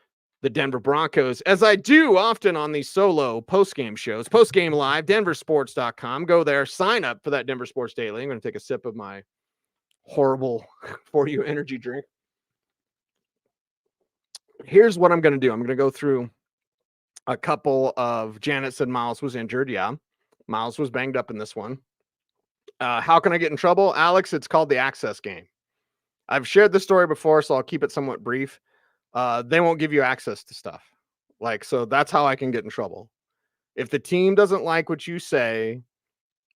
the Denver Broncos, as I do often on these solo postgame shows. Postgame Live, denversports.com. Go there, sign up for that Denver Sports Daily. I'm going to take a sip of my horrible for you energy drink. Here's what I'm going to do. I'm going to go through a couple of, Janet said Miles was injured. Yeah, Miles was banged up in this one. How can I get in trouble? Alex, it's called the access game. I've shared this story before, so I'll keep it somewhat brief. They won't give you access to stuff. So that's how I can get in trouble. If the team doesn't like what you say,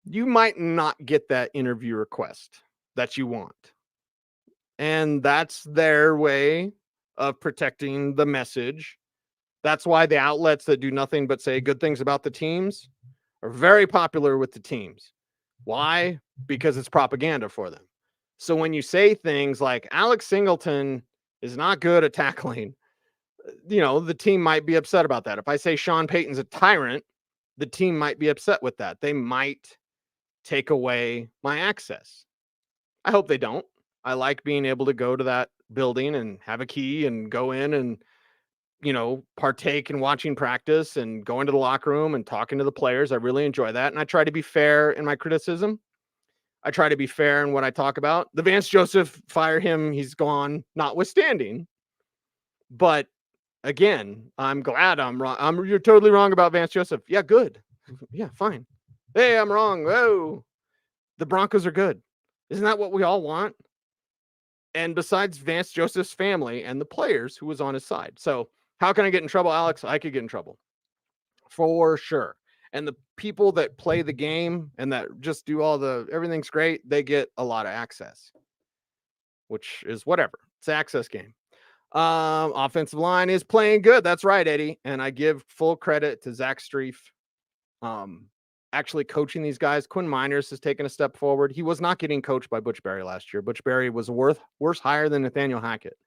you might not get that interview request that you want. And that's their way of protecting the message. That's why the outlets that do nothing but say good things about the teams are very popular with the teams. Why? Because it's propaganda for them. So when you say things like Alex Singleton is not good at tackling, the team might be upset about that. If I say Sean Payton's a tyrant, the team might be upset with that. They might take away my access. I hope they don't. I like being able to go to that building and have a key and go in and, partake in watching practice and going to the locker room and talking to the players. I really enjoy that. And I try to be fair in my criticism. I try to be fair in what I talk about. The Vance Joseph, fire him, he's gone, notwithstanding. But again, I'm glad I'm wrong. You're totally wrong about Vance Joseph. Yeah, good. Yeah, fine. Hey, I'm wrong. Whoa. The Broncos are good. Isn't that what we all want? And besides Vance Joseph's family and the players who was on his side. So how can I get in trouble, Alex? I could get in trouble. For sure. And the people that play the game and that just do everything's great, they get a lot of access, which is whatever. It's an access game. Offensive line is playing good. That's right, Eddie. And I give full credit to Zach Strief. Actually coaching these guys. Quinn Miners has taken a step forward. He was not getting coached by Butch Berry last year. Butch Berry was worse hire than Nathaniel Hackett.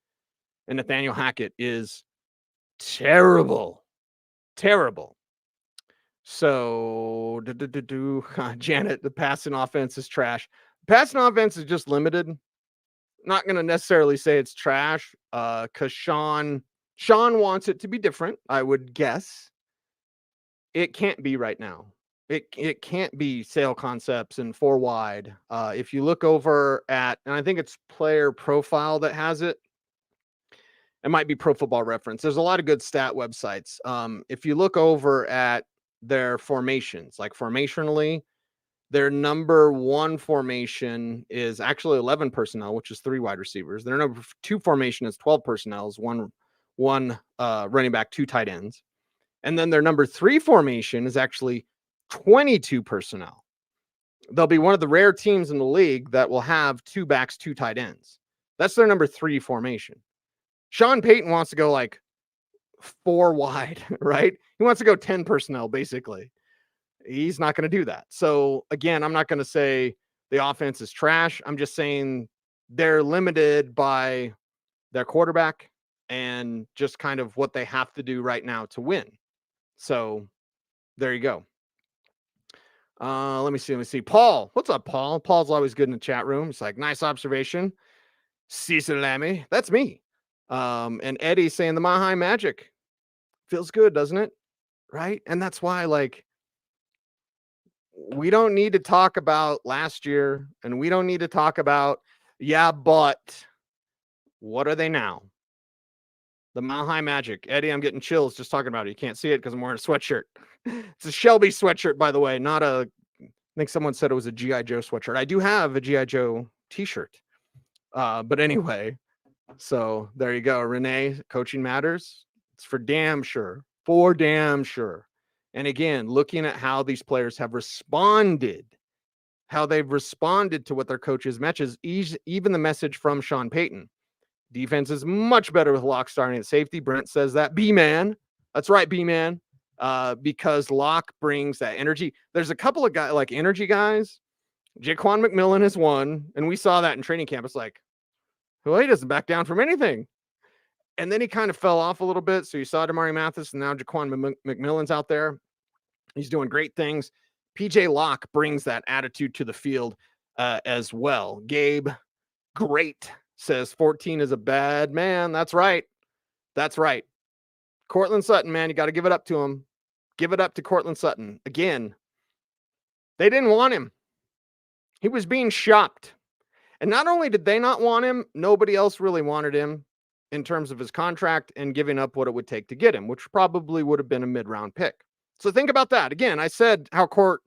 And Nathaniel Hackett is terrible. Terrible. So, Janet, the passing offense is trash. Passing offense is just limited. Not going to necessarily say it's trash because Sean wants it to be different, I would guess. It can't be right now. It can't be sale concepts and 4 wide. If you look over at, and I think it's Player Profile that has it. It might be Pro Football Reference. There's a lot of good stat websites. If you look over at their formations, like formationally, their number 1 formation is actually 11 personnel, which is 3 wide receivers. Their number 2 formation is 12 personnel, is one running back, 2 tight ends. And then their number 3 formation is actually 22 personnel. They'll be one of the rare teams in the league that will have 2 backs, 2 tight ends. That's their number 3 formation. Sean Payton wants to go 4 wide, right? He wants to go 10 personnel, basically. He's not going to do that. So again, I'm not going to say the offense is trash. I'm just saying they're limited by their quarterback and just kind of what they have to do right now to win. So there you go. Let me see. Paul, what's up, Paul? Paul's always good in the chat room. He's like, nice observation. Cecil Lammey, that's me. And Eddie saying the Mile High Magic feels good, doesn't it? Right? And that's why, like, we don't need to talk about last year, and we don't need to talk about, yeah, but what are they now? The Mile High Magic. Eddie, I'm getting chills just talking about it. You can't see it because I'm wearing a sweatshirt. It's a Shelby sweatshirt, by the way, not a, I think someone said it was a G.I. Joe sweatshirt. I do have a G.I. Joe t-shirt. But anyway, so there you go. Renee, coaching matters. It's for damn sure. For damn sure. And again, looking at how these players have responded, how they've responded to what their coaches matches, even the message from Sean Payton. Defense is much better with Locke starting at safety. Brent says that. B-Man. That's right, B-Man. Because Locke brings that energy. There's a couple of guys, like energy guys. Jaquan McMillan is one, and we saw that in training camp. It's like, well, he doesn't back down from anything. And then he kind of fell off a little bit. So you saw Damari Mathis, and now Jaquan McMillan's out there. He's doing great things. PJ Locke brings that attitude to the field as well. Gabe, great, says 14 is a bad man. That's right. That's right. Courtland Sutton, man, you got to give it up to him. Give it up to Courtland Sutton. Again, they didn't want him. He was being shopped. And not only did they not want him, nobody else really wanted him in terms of his contract and giving up what it would take to get him, which probably would have been a mid-round pick. So think about that. Again, I said how Court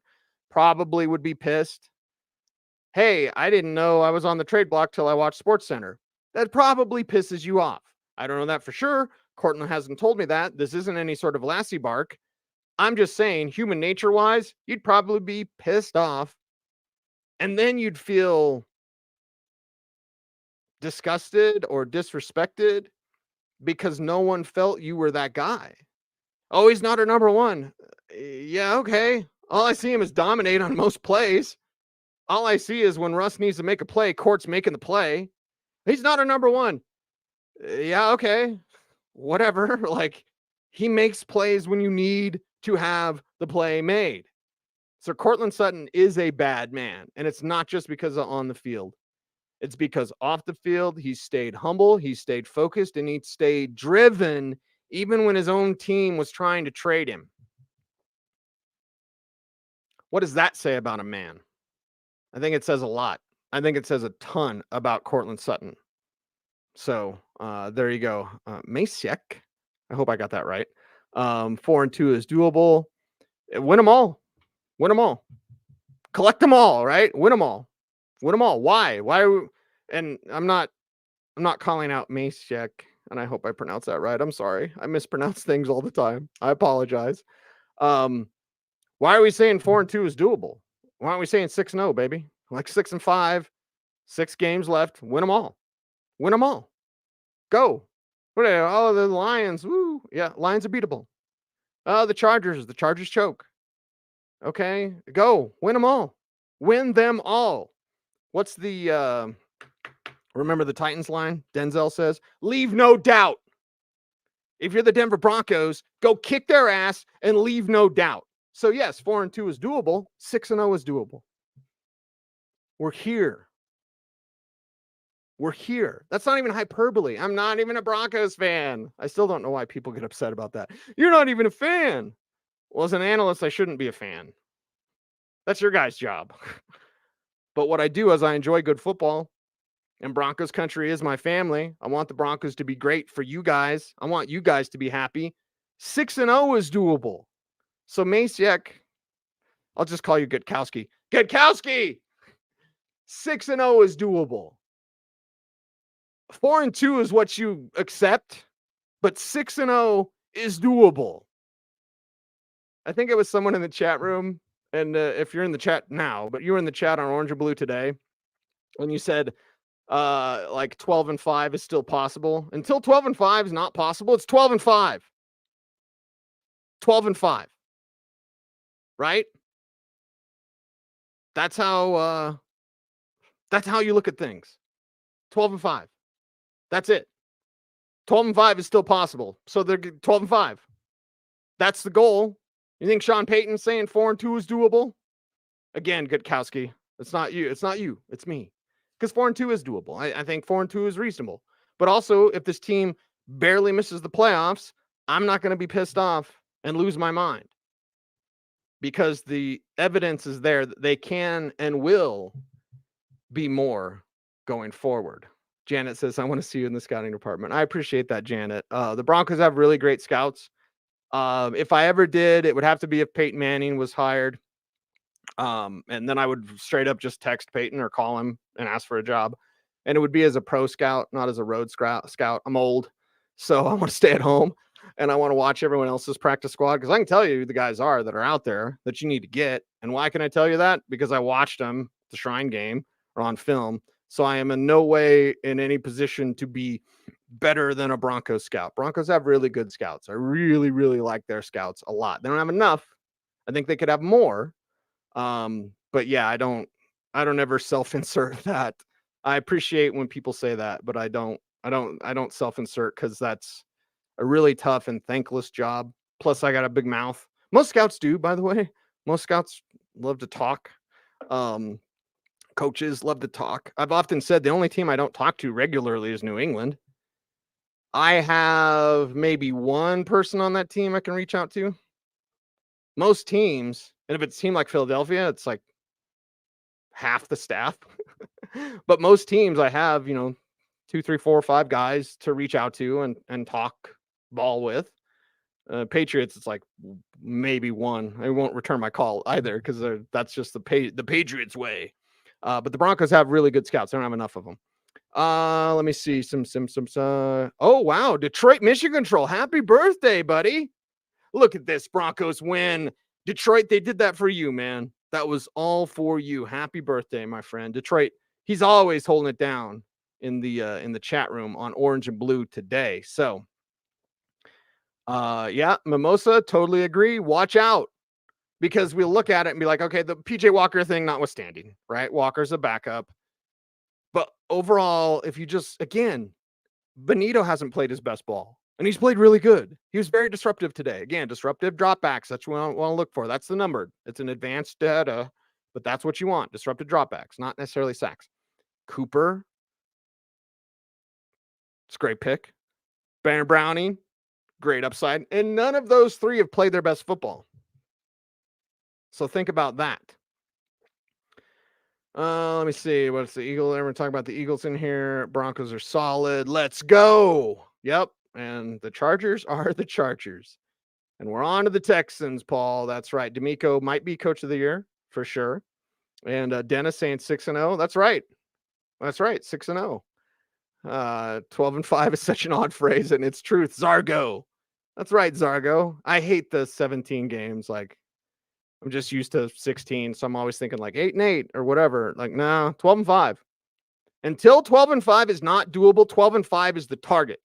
probably would be pissed. Hey, I didn't know I was on the trade block till I watched SportsCenter. That probably pisses you off. I don't know that for sure. Courtland hasn't told me that. This isn't any sort of lassie bark. I'm just saying, human nature-wise, you'd probably be pissed off. And then you'd feel disgusted or disrespected because no one felt you were that guy. Oh, he's not our number one. Yeah, okay. All I see him is dominate on most plays. All I see is when Russ needs to make a play, Court's making the play. He's not our number one. Yeah, okay. Whatever. Like, he makes plays when you need to have the play made. So Courtland Sutton is a bad man. And it's not just because of on the field. It's because off the field, he stayed humble, he stayed focused, and he stayed driven even when his own team was trying to trade him. What does that say about a man? I think it says a lot. I think it says a ton about Courtland Sutton. So there you go. Masiek. I hope I got that right. 4-2 is doable. Win them all. Win them all. Collect them all, right? Win them all. Win them all. Why? And I'm not calling out Masiek, and I hope I pronounce that right. I'm sorry. I mispronounce things all the time. I apologize. Why are we saying 4-2 is doable? Why aren't we saying 6-0, baby? Like 6-5, 6 games left. Win them all. Win them all. Go. What are all the Lions? Woo. Yeah, Lions are beatable. The Chargers choke. Okay, go. Win them all. Win them all. What's the remember the Titans line? Denzel says, leave no doubt. If you're the Denver Broncos, go kick their ass and leave no doubt. So yes, 4-2 is doable. 6-0 is doable. We're here. We're here. That's not even hyperbole. I'm not even a Broncos fan. I still don't know why people get upset about that. You're not even a fan. Well, as an analyst, I shouldn't be a fan. That's your guys' job. But what I do is I enjoy good football. And Broncos country is my family. I want the Broncos to be great for you guys. I want you guys to be happy. 6-0 is doable. So Masiek, I'll just call you Gutkowski. Gutkowski! 6-0 is doable. 4-2 is what you accept, but 6-0 is doable. I think it was someone in the chat room, and if you're in the chat now, but you were in the chat on Orange and Blue today, when you said like 12-5 is still possible. Until 12-5 is not possible, it's 12-5. 12-5. Right? That's how you look at things. 12-5. That's it. 12-5 is still possible. So they're 12-5. That's the goal. You think Sean Payton's saying 4-2 is doable? Again, Gutkowski. It's not you. It's not you. It's me. Because 4-2 is doable. I think 4-2 is reasonable. But also, if this team barely misses the playoffs, I'm not going to be pissed off and lose my mind. Because the evidence is there that they can and will be more going forward. Janet says, I want to see you in the scouting department. I appreciate that, Janet. The Broncos have really great scouts. If I ever did, it would have to be if Peyton Manning was hired. And then I would straight up just text Peyton or call him and ask for a job. And it would be as a pro scout, not as a road scout. I'm old, so I want to stay at home and I want to watch everyone else's practice squad, because I can tell you who the guys are that are out there that you need to get. And why can I tell you that? Because I watched them, the Shrine game, or on film. So I am in no way in any position to be better than a Broncos scout. Broncos have really good scouts. I really, really like their scouts a lot. They don't have enough. I think they could have more. But yeah, I don't ever self-insert that. I appreciate when people say that, but I don't self-insert, because that's a really tough and thankless job. Plus I got a big mouth. Most scouts do, by the way. Most scouts love to talk. Coaches love to talk. I've often said the only team I don't talk to regularly is New England. I have maybe one person on that team I can reach out to. Most teams, and if it's a team like Philadelphia, it's like half the staff. But most teams I have, 2, 3, 4, 5 guys to reach out to and talk ball with. Patriots, it's like maybe one. I won't return my call either, because that's just the Patriots way. But the Broncos have really good scouts. They don't have enough of them. Let me see some. Oh wow, Detroit Mission Control. Happy birthday, buddy! Look at this Broncos win. Detroit, they did that for you, man. That was all for you. Happy birthday, my friend. Detroit, he's always holding it down in the chat room on Orange and Blue today. So, yeah, Mimosa, totally agree. Watch out, because we'll look at it and be like, okay, the PJ Walker thing notwithstanding, right? Walker's a backup. But overall, if you just, again, Benito hasn't played his best ball, and he's played really good. He was very disruptive today. Again, disruptive dropbacks. That's what I want to look for. That's the number. It's an advanced data, but that's what you want. Disruptive dropbacks, not necessarily sacks. Cooper, it's a great pick. Banner Browning, great upside. And none of those three have played their best football. So think about that. Let me see. What's the Eagle? Everyone talking about the Eagles in here. Broncos are solid. Let's go. Yep. And the Chargers are the Chargers. And we're on to the Texans, Paul. That's right. D'Amico might be coach of the year for sure. And Dennis saying 6-0. That's right. That's right. 6-0. 12-5 is such an odd phrase, and it's truth. Zargo. That's right, Zargo. I hate the 17 games. Like, I'm just used to 16, so I'm always thinking like 8-8 or whatever. Like, no, 12-5. Until 12-5 is not doable, 12-5 is the target.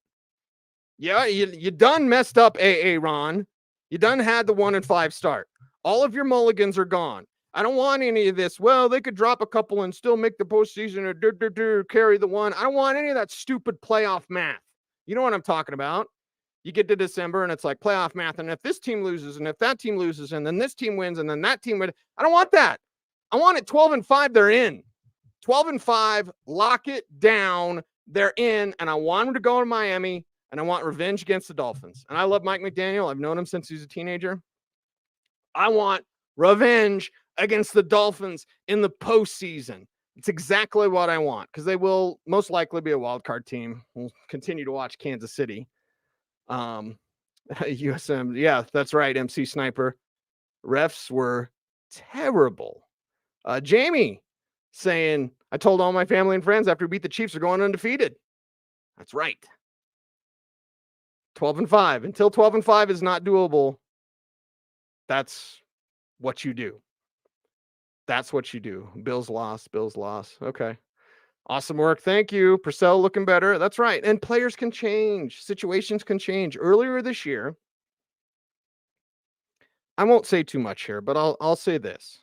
Yeah, you done messed up, AA Ron. You done had the 1-5 start. All of your mulligans are gone. I don't want any of this. Well, they could drop a couple and still make the postseason or carry the one. I don't want any of that stupid playoff math. You know what I'm talking about? You get to December and it's like playoff math. And if this team loses and if that team loses and then this team wins and then that team wins, I don't want that. I want it 12-5. They're in. 12-5. Lock it down. They're in. And I want them to go to Miami. And I want revenge against the Dolphins. And I love Mike McDaniel. I've known him since he was a teenager. I want revenge against the Dolphins in the postseason. It's exactly what I want, because they will most likely be a wild card team. We'll continue to watch Kansas City. USM. Yeah, that's right. MC Sniper. Refs were terrible. Jamie saying, I told all my family and friends after we beat the Chiefs are going undefeated. That's right. 12-5. Until 12-5 is not doable, that's what you do. That's what you do. Bills lost. Okay. Awesome work. Thank you. Purcell looking better. That's right. And players can change. Situations can change. Earlier this year, I won't say too much here, but I'll say this.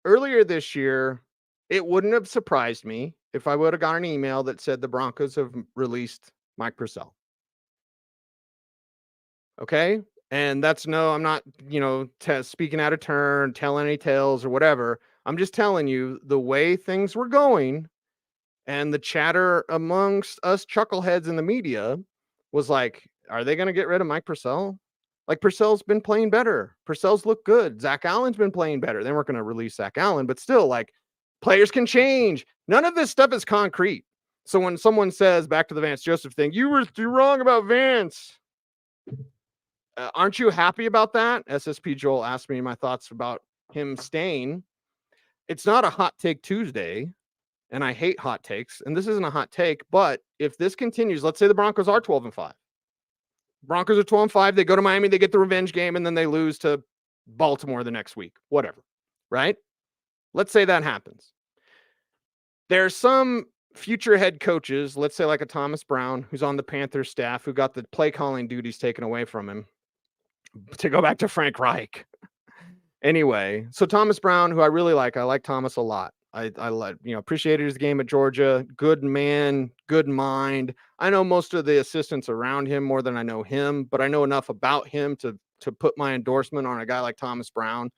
earlier this year, it wouldn't have surprised me if I would have got an email that said the Broncos have released Mike Purcell. Okay. And that's I'm not, speaking out of turn, telling any tales or whatever. I'm just telling you the way things were going and the chatter amongst us chuckleheads in the media was like, are they going to get rid of Mike Purcell? Like Purcell's been playing better. Purcell's looked good. Zach Allen's been playing better. They weren't going to release Zach Allen, but still, like, players can change. None of this stuff is concrete. So when someone says, back to the Vance Joseph thing, you're wrong about Vance. Aren't you happy about that? SSP Joel asked me my thoughts about him staying. It's not a hot take Tuesday, and I hate hot takes, and this isn't a hot take, but if this continues, let's say the Broncos are 12-5. Broncos are 12-5. They go to Miami, they get the revenge game, and then they lose to Baltimore the next week, whatever, right? Let's say that happens. There's some future head coaches, let's say like a Thomas Brown, who's on the Panthers staff, who got the play calling duties taken away from him, to go back to Frank Reich. Anyway, so Thomas Brown, who I really like Thomas a lot. I appreciated his game at Georgia. Good man, good mind. I know most of the assistants around him more than I know him, but I know enough about him to put my endorsement on a guy like Thomas Brown.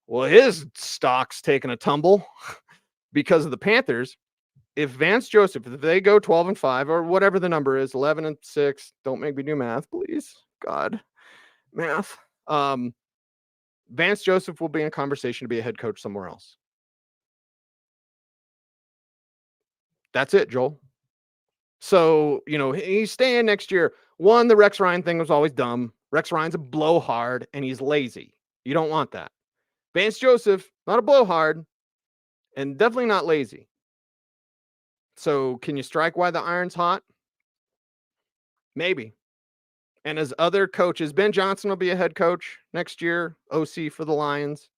Well, his stock's taking a tumble because of the Panthers. If Vance Joseph, if they go 12-5 or whatever the number is, 11-6, don't make me do math, please. God, math. Vance Joseph will be in conversation to be a head coach somewhere else. That's it, Joel. So, he's staying next year. One, the Rex Ryan thing was always dumb. Rex Ryan's a blowhard and he's lazy. You don't want that. Vance Joseph, not a blowhard and definitely not lazy. So can you strike while the iron's hot? Maybe. And as other coaches, Ben Johnson will be a head coach next year, OC for the Lions,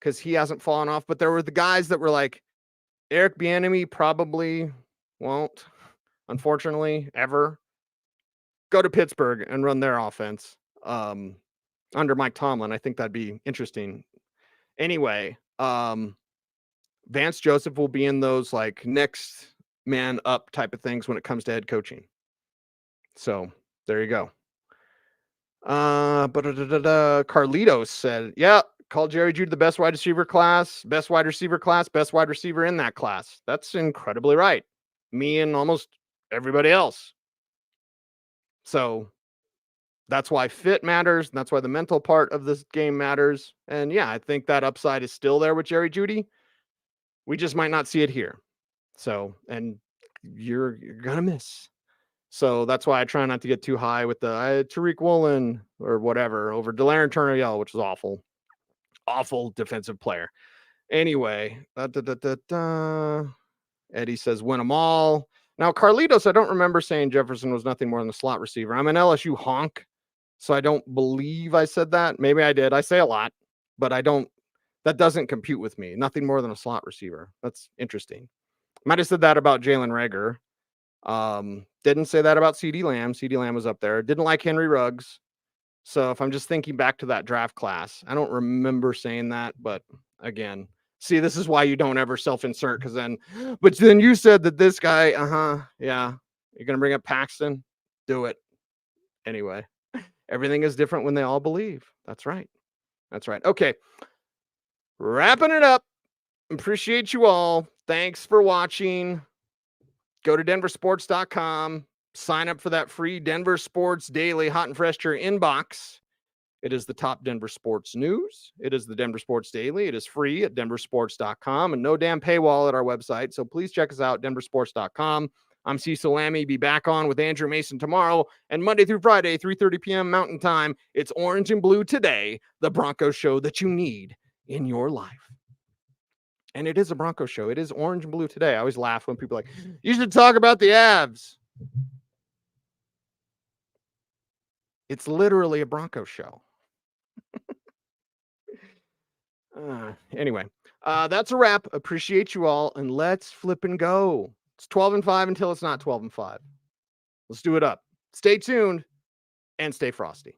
because he hasn't fallen off. But there were the guys that were like, Eric Bieniemy probably won't, unfortunately, ever go to Pittsburgh and run their offense under Mike Tomlin. I think that'd be interesting. Anyway, Vance Joseph will be in those like next man up type of things when it comes to head coaching. So there you go. Carlitos said, yeah, call Jerry Jeudy the best wide receiver class, best wide receiver in that class. That's incredibly right. Me and almost everybody else. So that's why fit matters. And that's why the mental part of this game matters. And yeah, I think that upside is still there with Jerry Jeudy. We just might not see it here. So, and you're going to miss. So that's why I try not to get too high with the Tariq Woolen or whatever over De'Aaron Turner-Yell, which is awful defensive player. Anyway, Eddie says win them all. Now, Carlitos, I don't remember saying Jefferson was nothing more than a slot receiver. I'm an LSU honk, so I don't believe I said that. Maybe I did. I say a lot, but that doesn't compute with me. Nothing more than a slot receiver. That's interesting. Might have said that about Jalen Reagor. Didn't say that about CD Lamb. CD Lamb was up there. Didn't like Henry Ruggs. So if I'm just thinking back to that draft class, I don't remember saying that, but again, see, this is why you don't ever self-insert, because but then you said that this guy, yeah, you're going to bring up Paxton? Do it. Anyway, everything is different when they all believe. That's right. Okay. Wrapping it up. Appreciate you all. Thanks for watching. Go to denversports.com. Sign up for that free Denver Sports Daily hot and fresh to your inbox. It is the top Denver sports news. It is the Denver Sports Daily. It is free at denversports.com and no damn paywall at our website. So please check us out, denversports.com. I'm Cecil Lammey. Be back on with Andrew Mason tomorrow and Monday through Friday, 3:30 p.m. Mountain Time. It's Orange and Blue Today, the Broncos show that you need in your life. And it is a Broncos show. It is Orange and Blue Today. I always laugh when people are like, you should talk about the Avs. It's literally a Broncos show. Anyway, that's a wrap. Appreciate you all, and let's flip and go. It's 12-5 until it's not 12-5. Let's do it up. Stay tuned and stay frosty.